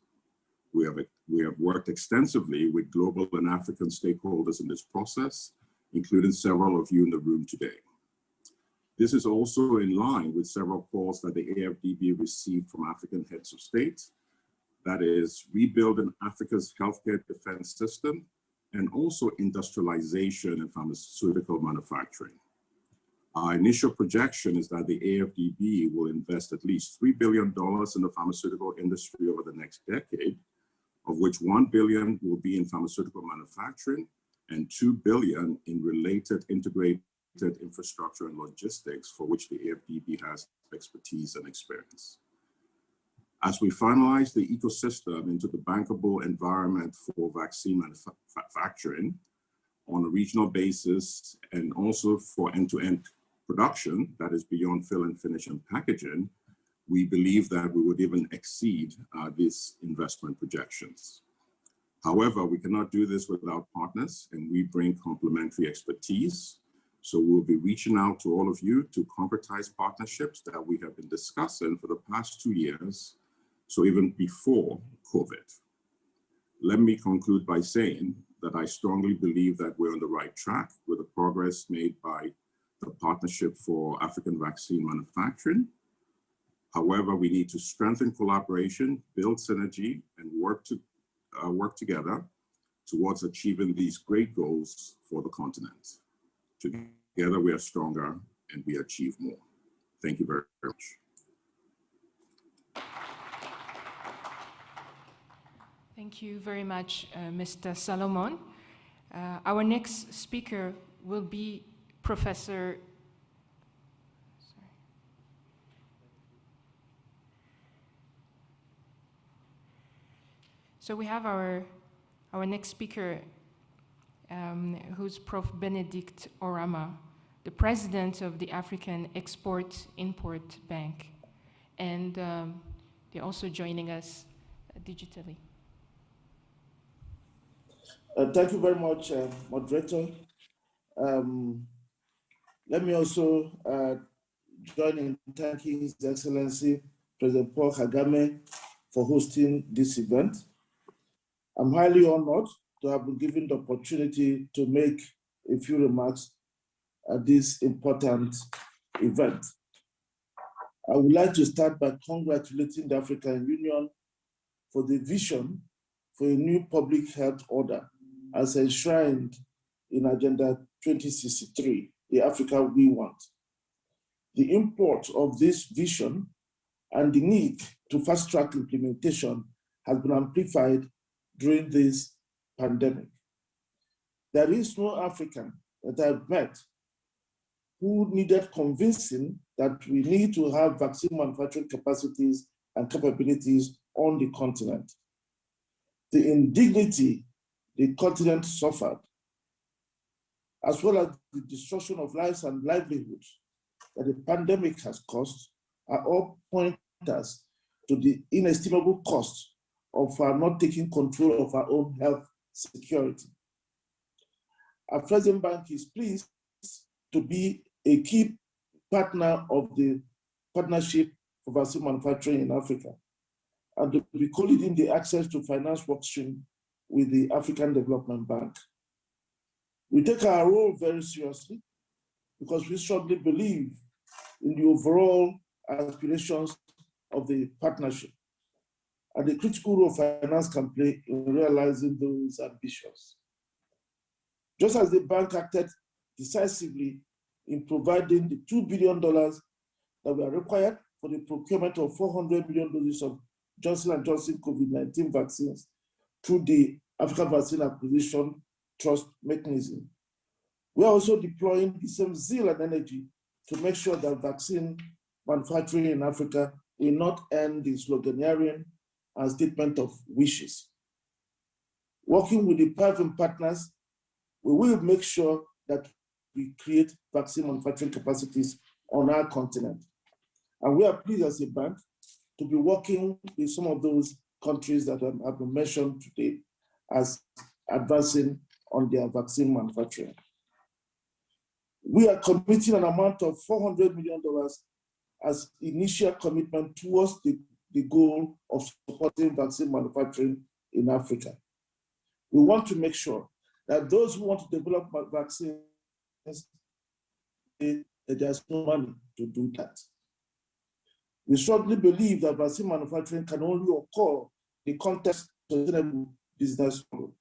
We have worked extensively with global and African stakeholders in this process, including several of you in the room today. This is also in line with several calls that the AFDB received from African heads of state, that is, rebuilding Africa's healthcare defense system and also industrialization and pharmaceutical manufacturing. Our initial projection is that the AFDB will invest at least $3 billion in the pharmaceutical industry over the next decade, of which $1 billion will be in pharmaceutical manufacturing and $2 billion in related integrated infrastructure and logistics, for which the AFDB has expertise and experience. As we finalize the ecosystem into the bankable environment for vaccine manufacturing on a regional basis, and also for end-to-end production that is beyond fill and finish and packaging, we believe that we would even exceed these investment projections. However, we cannot do this without partners, and we bring complementary expertise. So we'll be reaching out to all of you to concretize partnerships that we have been discussing for the past 2 years, so even before COVID. Let me conclude by saying that I strongly believe that we're on the right track with the progress made by the Partnership for African Vaccine Manufacturing. However, we need to strengthen collaboration, build synergy, and work together towards achieving these great goals for the continent. Together, we are stronger and we achieve more. Thank you very much.
Thank you very much, Mr. Salomon. Our next speaker will be Professor. So we have our next speaker, who's Prof. Benedict Orama, the president of the African Export-Import Bank. And they're also joining us digitally.
Thank you very much, moderator. Let me also join in thanking His Excellency, President Paul Kagame for hosting this event. I'm highly honored to have been given the opportunity to make a few remarks at this important event. I would like to start by congratulating the African Union for the vision for a new public health order as enshrined in Agenda 2063, the Africa we want. The import of this vision and the need to fast-track implementation has been amplified during this pandemic. There is no African that I've met who needed convincing that we need to have vaccine manufacturing capacities and capabilities on the continent. The indignity the continent suffered, as well as the destruction of lives and livelihoods that the pandemic has caused, are all pointers to the inestimable cost of our not taking control of our own health security. Our President Bank is pleased to be a key partner of the Partnership for Vaccine Manufacturing in Africa, and to be co-leading the access to finance workstream with the African Development Bank. We take our role very seriously because we strongly believe in the overall aspirations of the partnership and the critical role finance can play in realizing those ambitions. Just as the bank acted decisively in providing the $2 billion that were required for the procurement of 400 million doses of Johnson & Johnson COVID-19 vaccines through the African Vaccine Acquisition Trust mechanism, we are also deploying the same zeal and energy to make sure that vaccine manufacturing in Africa will not end the sloganeering and statement of wishes. Working with the private partners, we will make sure that we create vaccine manufacturing capacities on our continent. And we are pleased as a bank to be working with some of those countries that have been mentioned today as advancing on their vaccine manufacturing. We are committing an amount of $400 million as initial commitment towards the goal of supporting vaccine manufacturing in Africa. We want to make sure that those who want to develop vaccines, there's no money to do that. We strongly believe that vaccine manufacturing can only occur in the context of sustainable business model.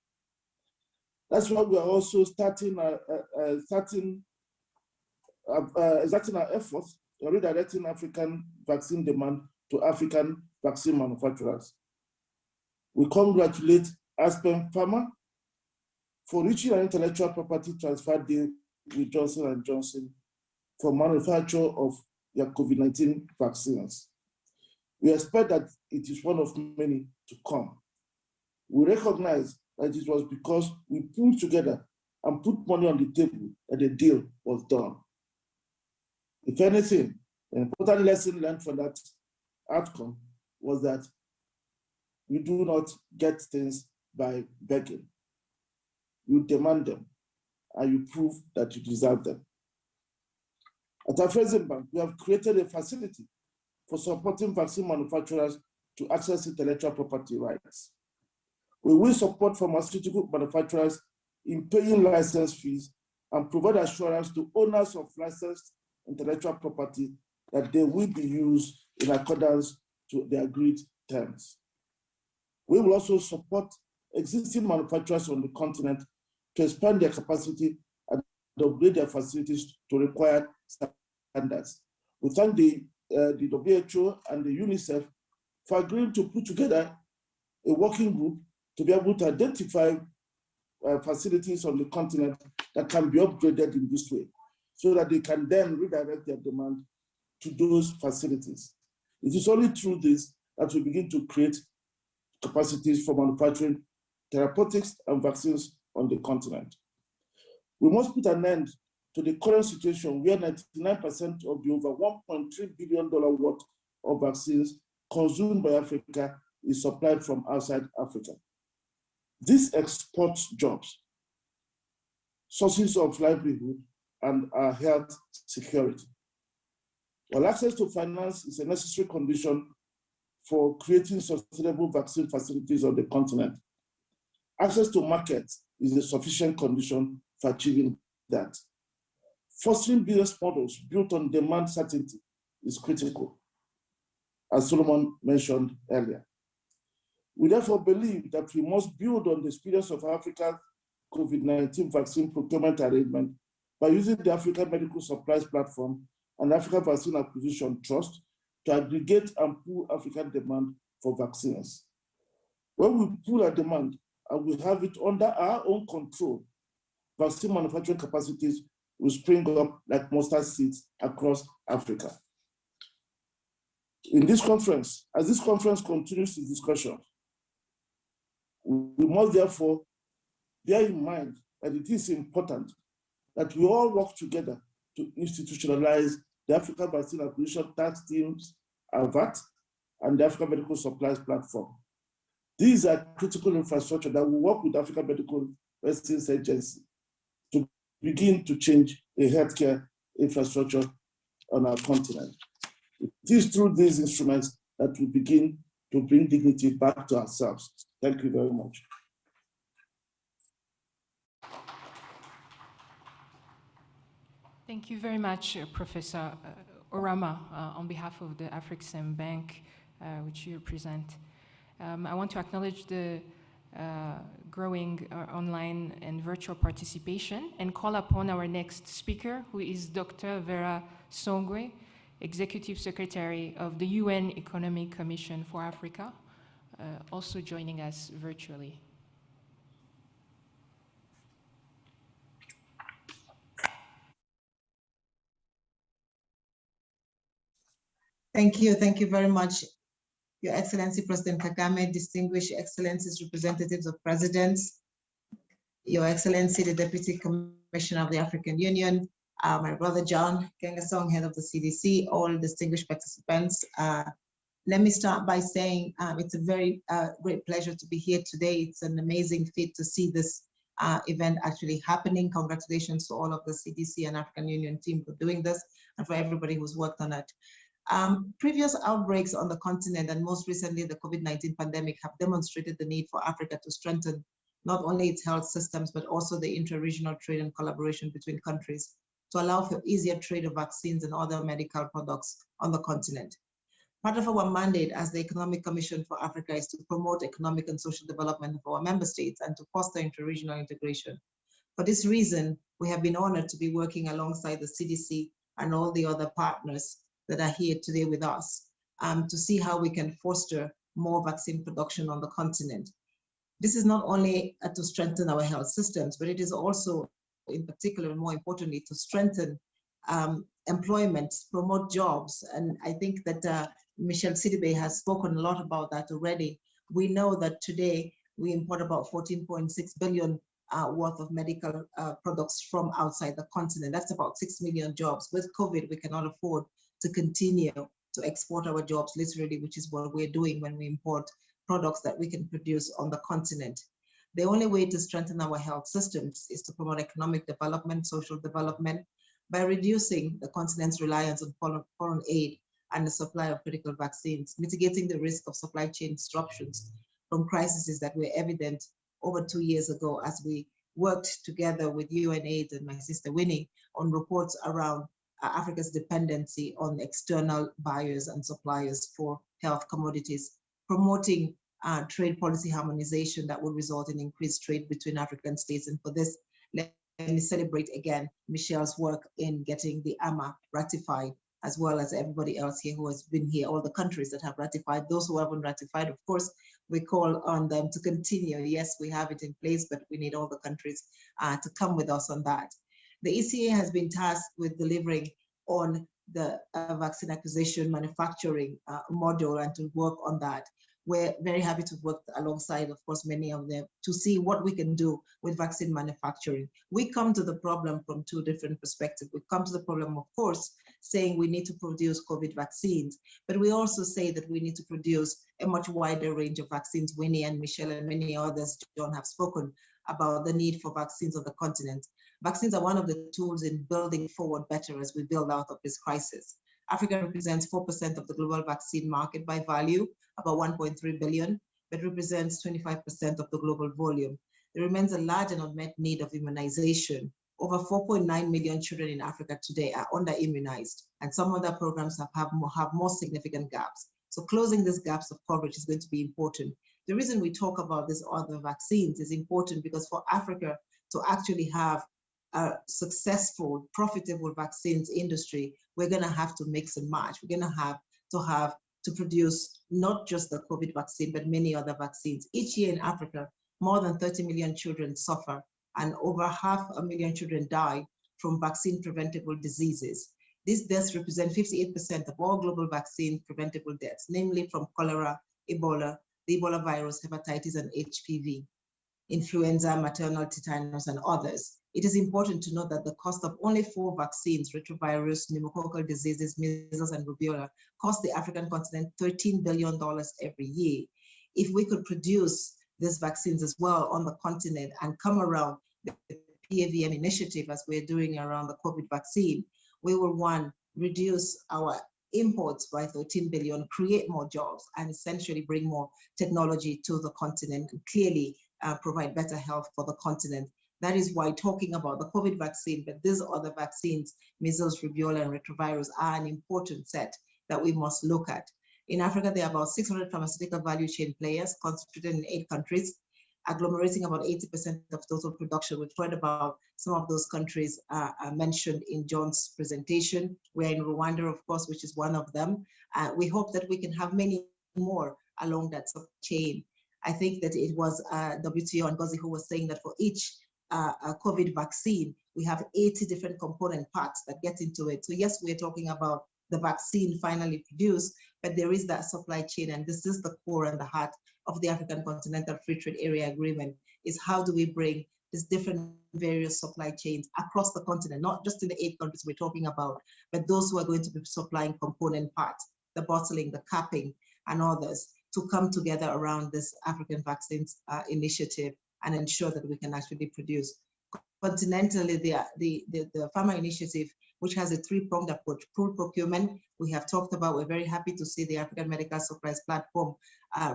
That's why we are also exerting our efforts in redirecting African vaccine demand to African vaccine manufacturers. We congratulate Aspen Pharma for reaching an intellectual property transfer deal with Johnson & Johnson for manufacture of their COVID-19 vaccines. We expect that it is one of many to come. We recognize that it was because we pulled together and put money on the table that the deal was done. If anything, an important lesson learned from that outcome was that you do not get things by begging. You demand them, and you prove that you deserve them. At our President Bank, we have created a facility for supporting vaccine manufacturers to access intellectual property rights. We will support pharmaceutical manufacturers in paying license fees and provide assurance to owners of licensed intellectual property that they will be used in accordance to the agreed terms. We will also support existing manufacturers on the continent to expand their capacity and upgrade their facilities to required standards. We thank the WHO and the UNICEF for agreeing to put together a working group to be able to identify facilities on the continent that can be upgraded in this way, so that they can then redirect their demand to those facilities. It is only through this that we begin to create capacities for manufacturing therapeutics and vaccines on the continent. We must put an end to the current situation where 99% of the over $1.3 billion worth of vaccines consumed by Africa is supplied from outside Africa. This exports jobs, sources of livelihood, and our health security. While access to finance is a necessary condition for creating sustainable vaccine facilities on the continent. Access to markets is a sufficient condition for achieving that. Fostering business models built on demand certainty is critical, as Solomon mentioned earlier. We therefore believe that we must build on the experience of Africa's COVID-19 vaccine procurement arrangement by using the African Medical Supplies Platform and African Vaccine Acquisition Trust to aggregate and pool African demand for vaccines. When we pool our demand and we have it under our own control, vaccine manufacturing capacities will spring up like mustard seeds across Africa. In this conference, as this conference continues its discussion, we must therefore bear in mind that it is important that we all work together to institutionalize the African Vaccine Acquisition Task Teams, AVAT, and the African Medical Supplies Platform. These are critical infrastructure that will work with the African Medical Vaccines Agency to begin to change the healthcare infrastructure on our continent. It is through these instruments that we begin to bring dignity back to ourselves. Thank you very much.
Thank you very much, Professor Orama, on behalf of the Afrexim Bank, which you represent. I want to acknowledge the growing online and virtual participation and call upon our next speaker, who is Dr. Vera Songwe, Executive Secretary of the UN Economic Commission for Africa, also joining us virtually.
Thank you very much, Your Excellency President Kagame, distinguished Excellencies, representatives of presidents, Your Excellency, the Deputy Commissioner of the African Union, my brother John Kengasong, head of the CDC, all distinguished participants. Let me start by saying it's a very great pleasure to be here today. It's an amazing feat to see this event actually happening. Congratulations to all of the CDC and African Union team for doing this and for everybody who's worked on it. Previous outbreaks on the continent and most recently the COVID-19 pandemic have demonstrated the need for Africa to strengthen not only its health systems, but also the inter-regional trade and collaboration between countries to allow for easier trade of vaccines and other medical products on the continent. Part of our mandate as the Economic Commission for Africa is to promote economic and social development of our member states and to foster inter-regional integration. For this reason, we have been honored to be working alongside the CDC and all the other partners that are here today with us to see how we can foster more vaccine production on the continent. This is not only to strengthen our health systems, but it is also, in particular, and more importantly, to strengthen employment, promote jobs. And I think that Michel Sidibe has spoken a lot about that already. We know that today we import about 14.6 billion worth of medical products from outside the continent. That's about 6 million jobs. With COVID, we cannot afford to continue to export our jobs literally, which is what we're doing when we import products that we can produce on the continent. The only way to strengthen our health systems is to promote economic development, social development, by reducing the continent's reliance on foreign aid and the supply of critical vaccines, mitigating the risk of supply chain disruptions from crises that were evident over 2 years ago as we worked together with UNAIDS and my sister Winnie on reports around Africa's dependency on external buyers and suppliers for health commodities, promoting trade policy harmonization that will result in increased trade between African states. And for this, let me celebrate again Michel's work in getting the AMA ratified, as well as everybody else here who has been here, all the countries that have ratified. Those who haven't ratified, of course, we call on them to continue. Yes, we have it in place, but we need all the countries to come with us on that. The ECA has been tasked with delivering on the vaccine acquisition manufacturing module and to work on that. We're very happy to work alongside, of course, many of them to see what we can do with vaccine manufacturing. We come to the problem from two different perspectives. We come to the problem, of course, saying we need to produce COVID vaccines, but we also say that we need to produce a much wider range of vaccines. Winnie and Michel and many others, John, have spoken about the need for vaccines on the continent. Vaccines are one of the tools in building forward better as we build out of this crisis. Africa represents 4% of the global vaccine market by value, about 1.3 billion, but represents 25% of the global volume. There remains a large and unmet need of immunization. Over 4.9 million children in Africa today are under-immunized, and some other programs have more significant gaps. So closing these gaps of coverage is going to be important. The reason we talk about these other vaccines is important because for Africa to actually have a successful, profitable vaccines industry, we're going to have to mix and match. We're going to have to produce not just the COVID vaccine, but many other vaccines. Each year in Africa, more than 30 million children suffer, and over 500,000 children die from vaccine-preventable diseases. These deaths represent 58% of all global vaccine-preventable deaths, namely from cholera, Ebola, the Ebola virus, hepatitis, and HPV, influenza, maternal tetanus, and others. It is important to note that the cost of only 4 vaccines, retrovirus, pneumococcal diseases, measles, and rubella, cost the African continent $13 billion every year. If we could produce these vaccines as well on the continent and come around the PAVM initiative as we're doing around the COVID vaccine, we will, one, reduce our imports by 13 billion, create more jobs, and essentially bring more technology to the continent and clearly provide better health for the continent. That is why talking about the COVID vaccine, but these other vaccines, measles, rubella, and retrovirus, are an important set that we must look at. In Africa, there are about 600 pharmaceutical value chain players concentrated in 8 countries, agglomerating about 80% of total production. We've heard about some of those countries mentioned in John's presentation. We're in Rwanda, of course, which is one of them. We hope that we can have many more along that supply chain. I think that it was WTO and Ngozi who was saying that for each COVID vaccine, we have 80 different component parts that get into it. So yes, we're talking about the vaccine finally produced, but there is that supply chain, and this is the core and the heart of the African Continental Free Trade Area Agreement, is how do we bring these different various supply chains across the continent, not just in the 8 countries we're talking about, but those who are going to be supplying component parts, the bottling, the capping, and others, to come together around this African vaccines initiative and ensure that we can actually produce. Continentally, the Pharma Initiative, which has a 3-pronged approach, pool procurement, we have talked about. We're very happy to see the African Medical Supplies Platform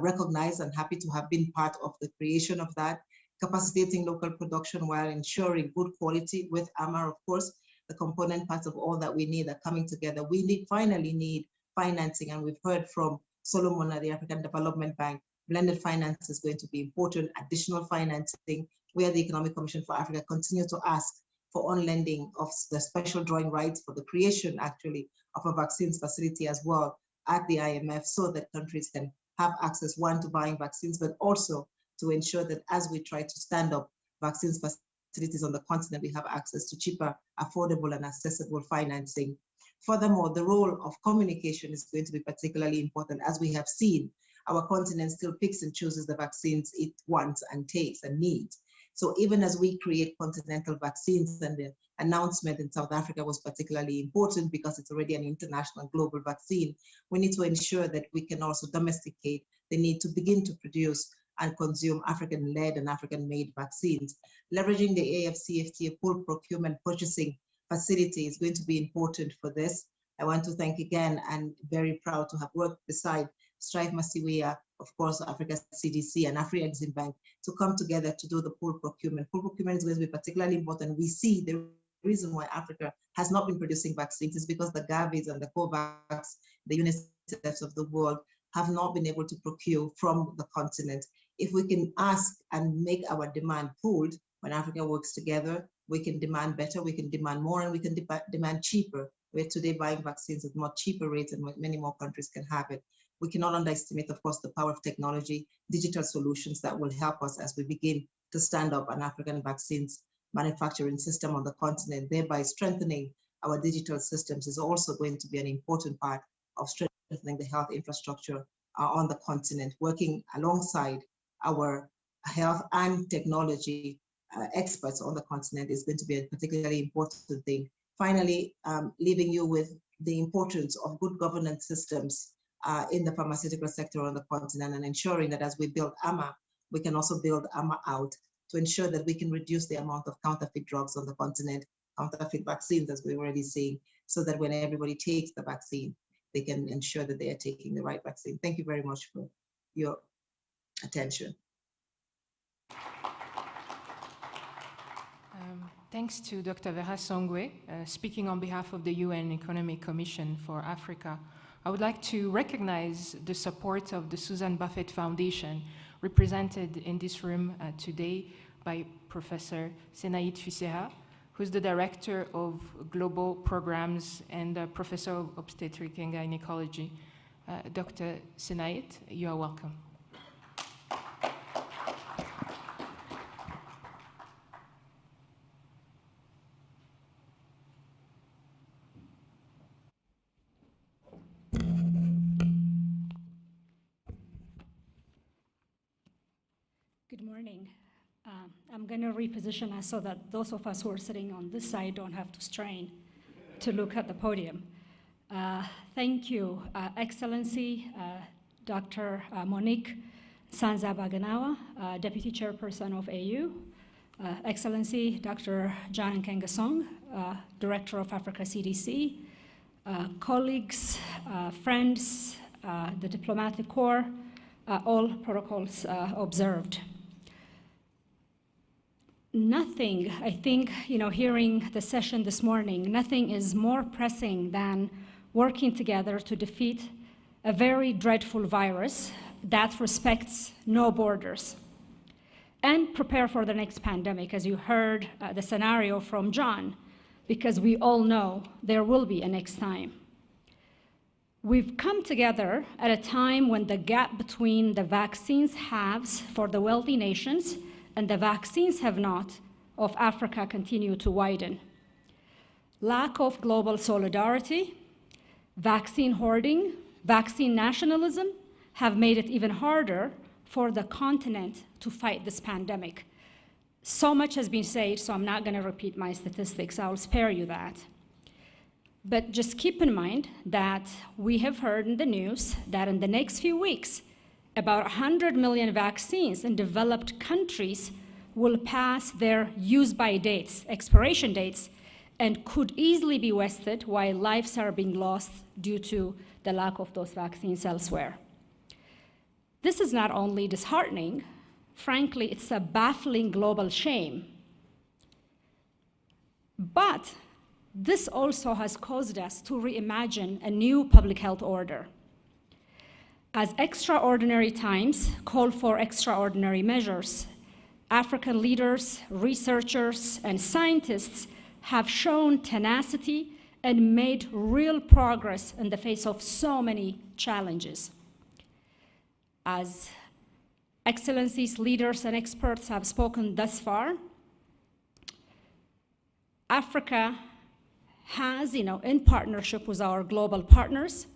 recognized and happy to have been part of the creation of that. Capacitating local production while ensuring good quality with AMR, of course. The component parts of all that we need are coming together. We finally need financing, and we've heard from Solomon at the African Development Bank, blended finance is going to be important, additional financing, where the Economic Commission for Africa continue to ask for on-lending of the special drawing rights for the creation, actually, of a vaccines facility as well at the IMF, so that countries can have access, one, to buying vaccines, but also to ensure that as we try to stand up vaccines facilities on the continent, we have access to cheaper, affordable, and accessible financing. Furthermore, the role of communication is going to be particularly important. As we have seen, our continent still picks and chooses the vaccines it wants and takes and needs. So even as we create continental vaccines, and the announcement in South Africa was particularly important because it's already an international global vaccine, we need to ensure that we can also domesticate the need to begin to produce and consume African-led and African-made vaccines. Leveraging the AFCFTA pool procurement purchasing facility is going to be important for this. I want to thank again, and very proud to have worked beside Strive Masiwia, of course, Africa CDC and Afri-Exim Bank, to come together to do the pool procurement. Pool procurement is going to be particularly important. We see the reason why Africa has not been producing vaccines is because the Gavis and the COVAX, the UNICEFs of the world, have not been able to procure from the continent. If we can ask and make our demand pooled, when Africa works together, we can demand better, we can demand more, and we can demand cheaper. We're today buying vaccines at much cheaper rates, and many more countries can have it. We cannot underestimate, of course, the power of technology, digital solutions that will help us as we begin to stand up an African vaccines manufacturing system on the continent, thereby strengthening our digital systems is also going to be an important part of strengthening the health infrastructure on the continent. Working alongside our health and technology experts on the continent is going to be a particularly important thing. Finally, leaving you with the importance of good governance systems in the pharmaceutical sector on the continent, and ensuring that as we build AMA, we can also build AMA out to ensure that we can reduce the amount of counterfeit drugs on the continent, counterfeit vaccines, as we're already seeing, so that when everybody takes the vaccine, they can ensure that they are taking the right vaccine. Thank you very much for your attention.
Thanks to Dr. Vera Songwe, speaking on behalf of the UN Economic Commission for Africa. I would like to recognize the support of the Susan Buffett Foundation, represented in this room today by Professor Senaïd Fusseha, who's the Director of Global Programs and Professor of Obstetric and Gynecology. Dr. Senaïd, you are welcome.
Good morning. I'm going to reposition us so that those of us who are sitting on this side don't have to strain to look at the podium. Thank you, Excellency Dr. Monique Sanza-Baganawa, Deputy Chairperson of AU, Excellency Dr. John Nkengasong, Director of Africa CDC, colleagues, friends, the diplomatic corps, all protocols observed. Nothing, I think, hearing the session this morning, nothing is more pressing than working together to defeat a very dreadful virus that respects no borders and prepare for the next pandemic, as you heard the scenario from John, because we all know there will be a next time. We've come together at a time when the gap between the vaccines haves for the wealthy nations and the vaccines have not of Africa continue to widen. Lack of global solidarity, vaccine hoarding, vaccine nationalism have made it even harder for the continent to fight this pandemic. So much has been said, so I'm not going to repeat my statistics. I'll spare you that. But just keep in mind that we have heard in the news that in the next few weeks, about 100 million vaccines in developed countries will pass their use-by dates, expiration dates, and could easily be wasted while lives are being lost due to the lack of those vaccines elsewhere. This is not only disheartening, frankly, it's a baffling global shame. But this also has caused us to reimagine a new public health order. As extraordinary times call for extraordinary measures, African leaders, researchers, and scientists have shown tenacity and made real progress in the face of so many challenges. As Excellencies, leaders, and experts have spoken thus far, Africa has, in partnership with our global partners,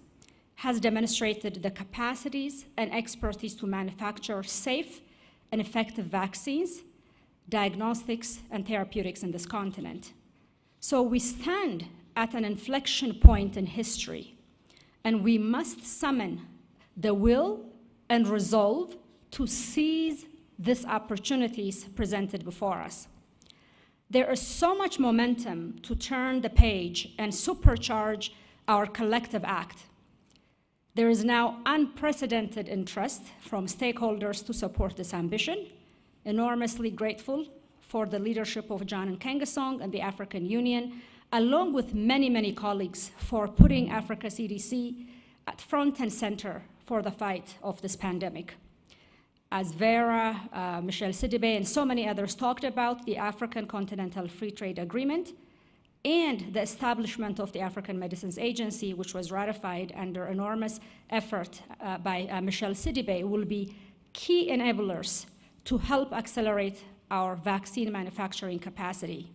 has demonstrated the capacities and expertise to manufacture safe and effective vaccines, diagnostics, and therapeutics in this continent. So we stand at an inflection point in history, and we must summon the will and resolve to seize these opportunities presented before us. There is so much momentum to turn the page and supercharge our collective act. There is now unprecedented interest from stakeholders to support this ambition. Enormously grateful for the leadership of John Nkengasong and the African Union, along with many, many colleagues for putting Africa CDC at front and center for the fight of this pandemic. As Vera, Michel Sidibe, and so many others talked about, the African Continental Free Trade Agreement and the establishment of the African Medicines Agency, which was ratified under enormous effort by Michel Sidibe, will be key enablers to help accelerate our vaccine manufacturing capacity.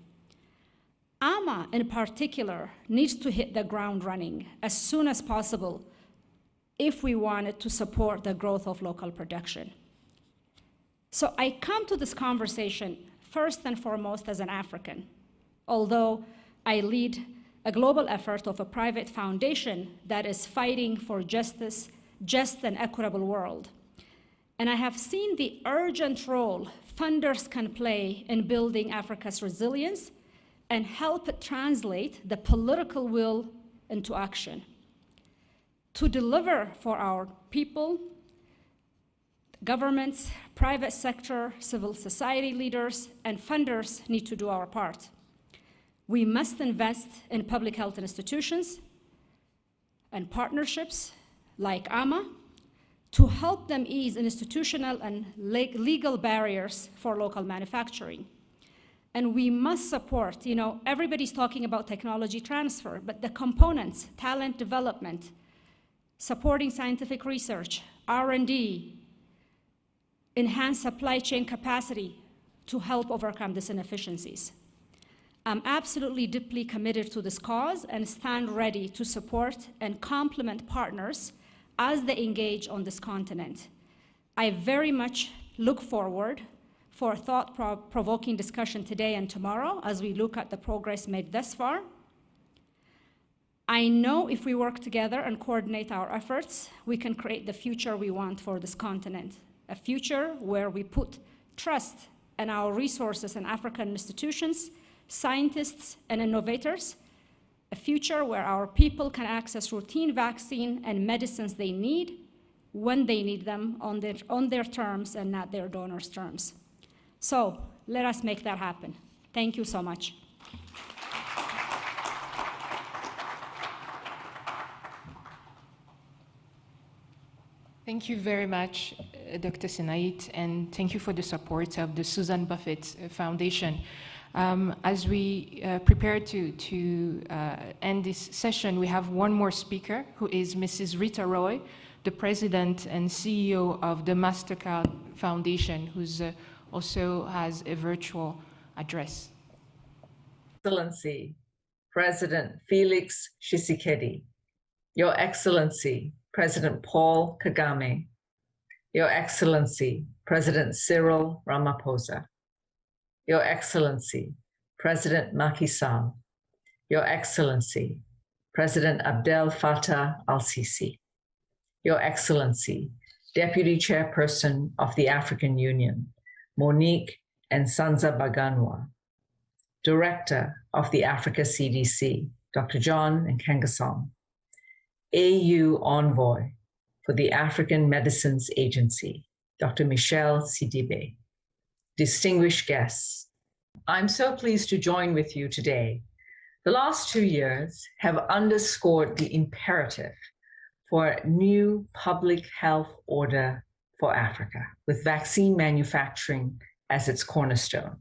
AMA, in particular, needs to hit the ground running as soon as possible if we wanted to support the growth of local production. So I come to this conversation first and foremost as an African, although I lead a global effort of a private foundation that is fighting for justice, just and equitable world. And I have seen the urgent role funders can play in building Africa's resilience and help translate the political will into action. To deliver for our people, governments, private sector, civil society leaders, and funders need to do our part. We must invest in public health institutions and partnerships like AMA to help them ease institutional and legal barriers for local manufacturing. And we must support, everybody's talking about technology transfer, but the components, talent development, supporting scientific research, R&D, enhance supply chain capacity to help overcome these inefficiencies. I'm absolutely deeply committed to this cause and stand ready to support and complement partners as they engage on this continent. I very much look forward for thought-provoking discussion today and tomorrow as we look at the progress made thus far. I know if we work together and coordinate our efforts, we can create the future we want for this continent, a future where we put trust in our resources in African institutions, scientists, and innovators, a future where our people can access routine vaccine and medicines they need when they need them on their terms and not their donors' terms. So let us make that happen. Thank you so much.
Thank you very much, Dr. Senait, and thank you for the support of the Susan Buffett Foundation. As we prepare to end this session, we have one more speaker, who is Mrs. Rita Roy, the President and CEO of the MasterCard Foundation, who's also has a virtual address.
Excellency, President Felix Tshisekedi, Your Excellency, President Paul Kagame, Your Excellency, President Cyril Ramaphosa, Your Excellency, President Macky Sall, Your Excellency, President Abdel Fattah al-Sisi, Your Excellency, Deputy Chairperson of the African Union, Monique Nsanza Baganwa, Director of the Africa CDC, Dr. John Nkengasong, AU Envoy for the African Medicines Agency, Dr. Michelle Sidibe, distinguished guests, I'm so pleased to join with you today. The last 2 years have underscored the imperative for a new public health order for Africa, with vaccine manufacturing as its cornerstone.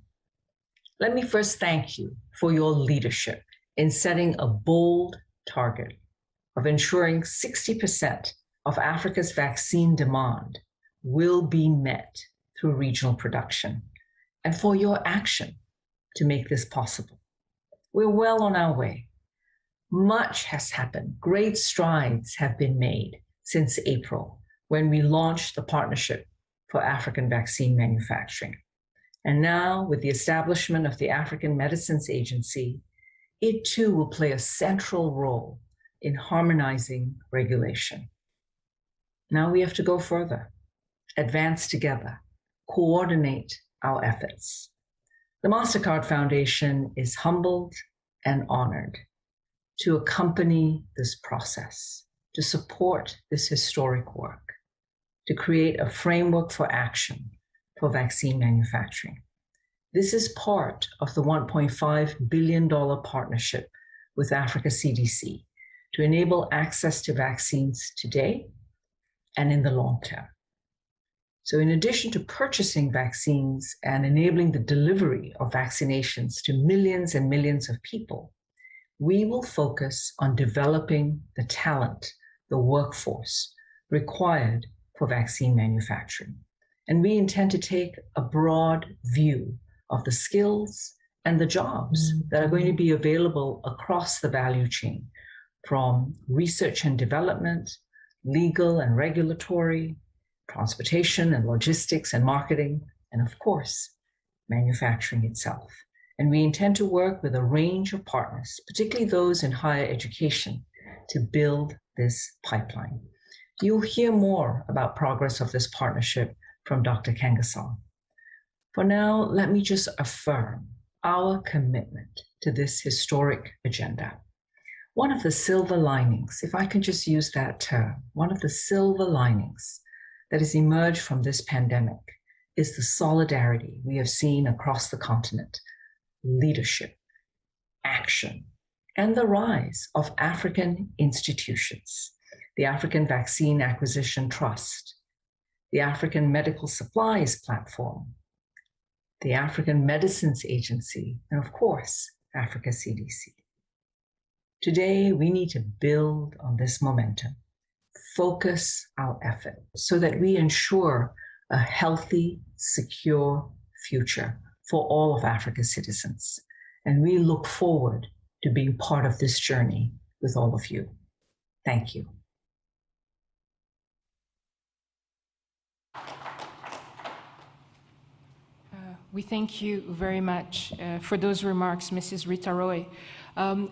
Let me first thank you for your leadership in setting a bold target of ensuring 60% of Africa's vaccine demand will be met through regional production, and for your action to make this possible. We're well on our way. Much has happened. Great strides have been made since April, when we launched the Partnership for African Vaccine Manufacturing. And now, with the establishment of the African Medicines Agency, it too will play a central role in harmonizing regulation. Now we have to go further, advance together, coordinate our efforts. The MasterCard Foundation is humbled and honored to accompany this process, to support this historic work, to create a framework for action for vaccine manufacturing. This is part of the $1.5 billion partnership with Africa CDC to enable access to vaccines today and in the long term. So in addition to purchasing vaccines and enabling the delivery of vaccinations to millions and millions of people, we will focus on developing the talent, the workforce required for vaccine manufacturing. And we intend to take a broad view of the skills and the jobs that are going to be available across the value chain, from research and development, legal and regulatory, transportation and logistics and marketing, and of course, manufacturing itself. And we intend to work with a range of partners, particularly those in higher education, to build this pipeline. You'll hear more about progress of this partnership from Dr. Nkengasong. For now, let me just affirm our commitment to this historic agenda. One of the silver linings, if I can just use that term, one of the silver linings that has emerged from this pandemic is the solidarity we have seen across the continent, leadership, action, and the rise of African institutions, the African Vaccine Acquisition Trust, the African Medical Supplies Platform, the African Medicines Agency, and of course, Africa CDC. Today, we need to build on this momentum, focus our effort so that we ensure a healthy, secure future for all of Africa's citizens. And we look forward to being part of this journey with all of you. Thank you.
We thank you very much for those remarks, Mrs. Rita Roy.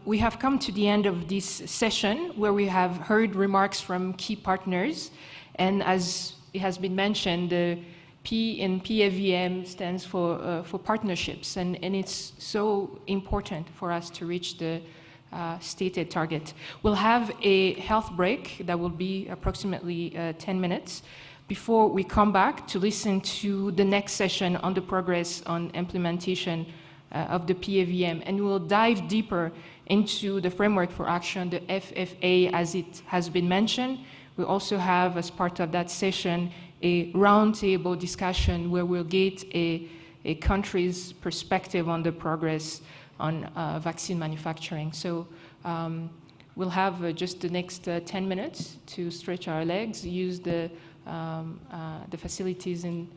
We have come to the end of this session where we have heard remarks from key partners. And as it has been mentioned, the P in PAVM stands for partnerships. And it's so important for us to reach the stated target. We'll have a health break that will be approximately 10 minutes before we come back to listen to the next session on the progress on implementation of the PAVM. And we'll dive deeper into the framework for action, the FFA, as it has been mentioned. We also have, as part of that session, a roundtable discussion where we'll get a country's perspective on the progress on vaccine manufacturing. So we'll have just the next 10 minutes to stretch our legs, use the facilities in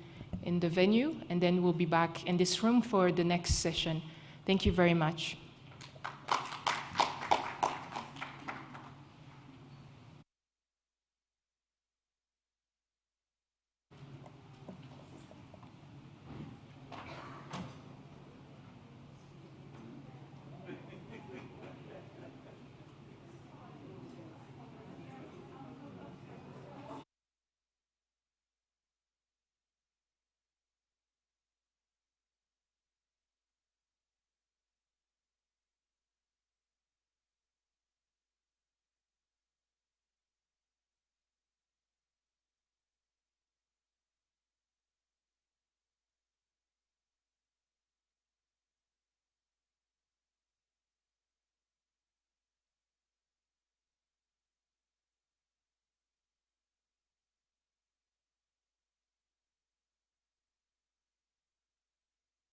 the venue, and then we'll be back in this room for the next session. Thank you very much.